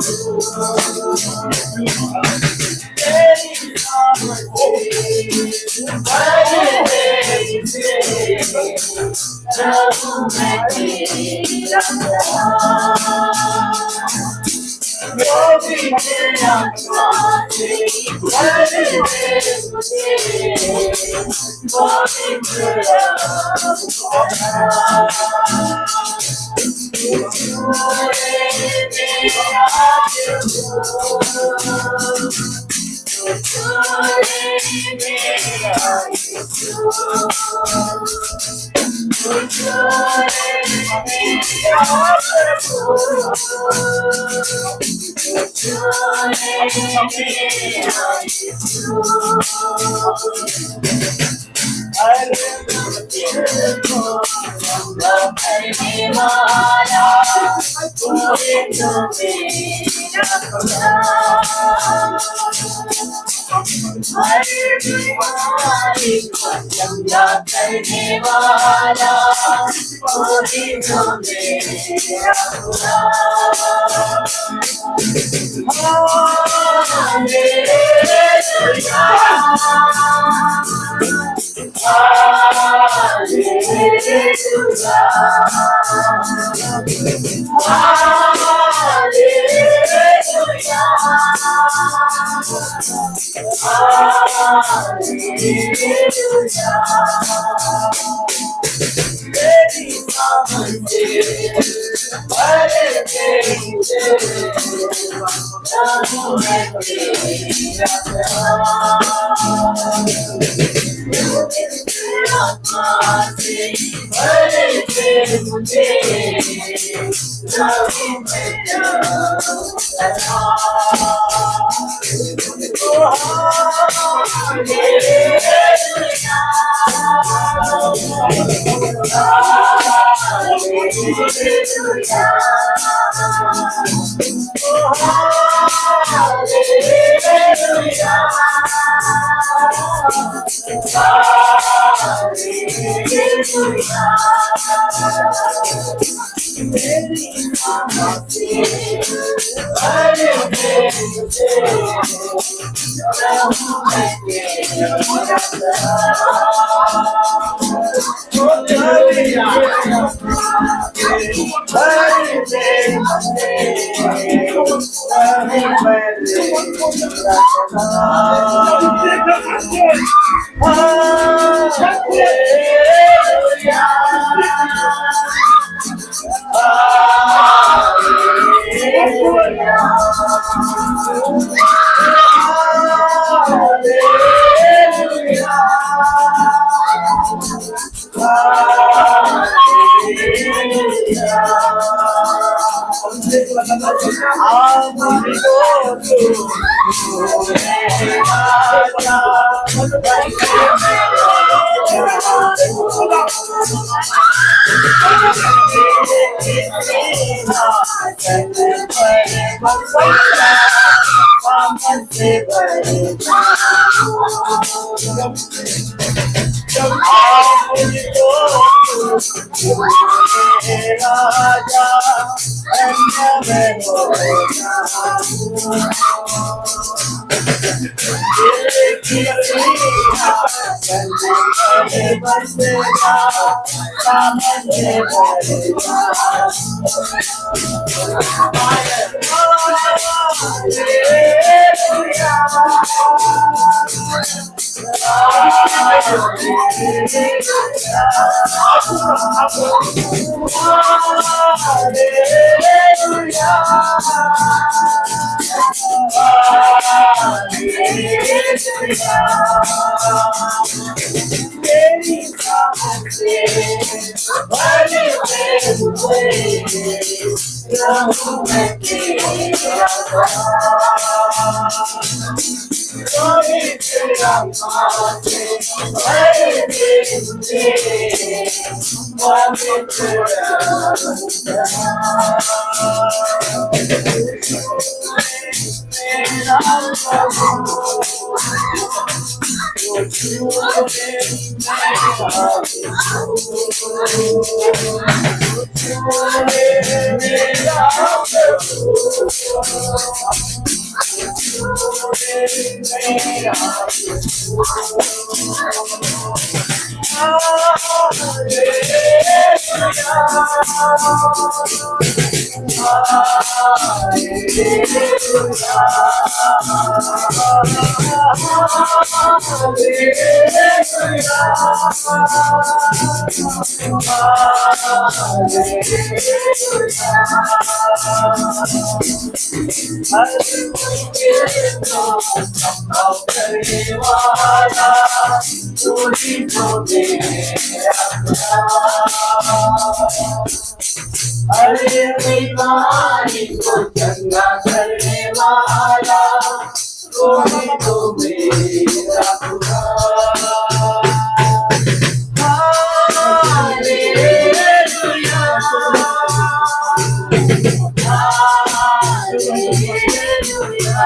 अरे बीमारी को चंगा करने वाला कोई तो मेरा खुदा। हालेलुया, हालेलुया,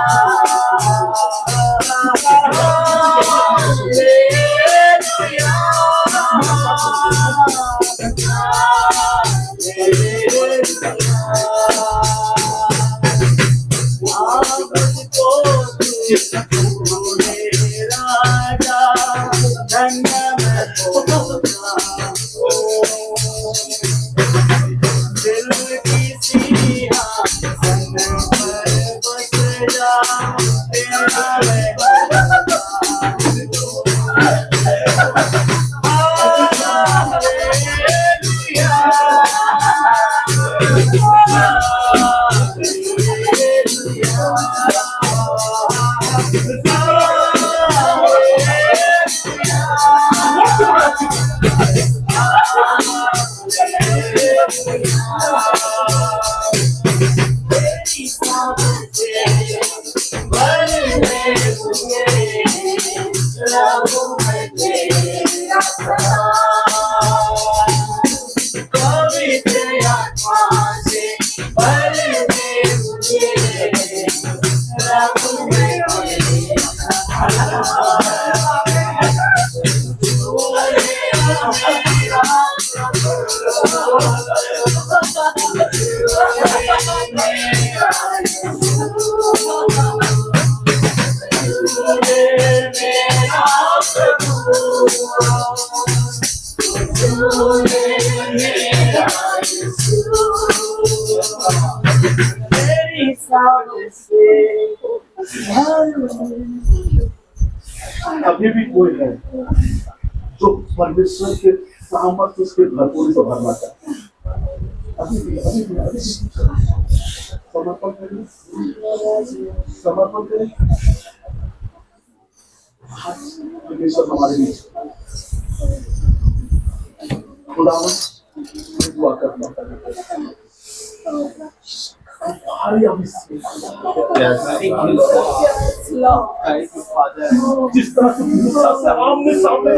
अभी भी कोई है जो परमेश्वर के सामर्थ्य के भरपूरी को भरना चाहता है। अभी भी समर्पण करें, समर्पण करें। परमेश्वर हमारे बीच खुदावन दुआ करना भारी अभिषेक जिस तरह से मूसा से आमने सामने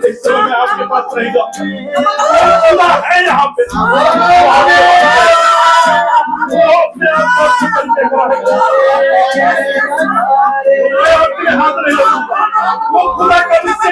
इस समय मैं आपके पास रहेगा है यहाँ पे अपने आप हाथ नहीं लगूंगा वो खुदा करने से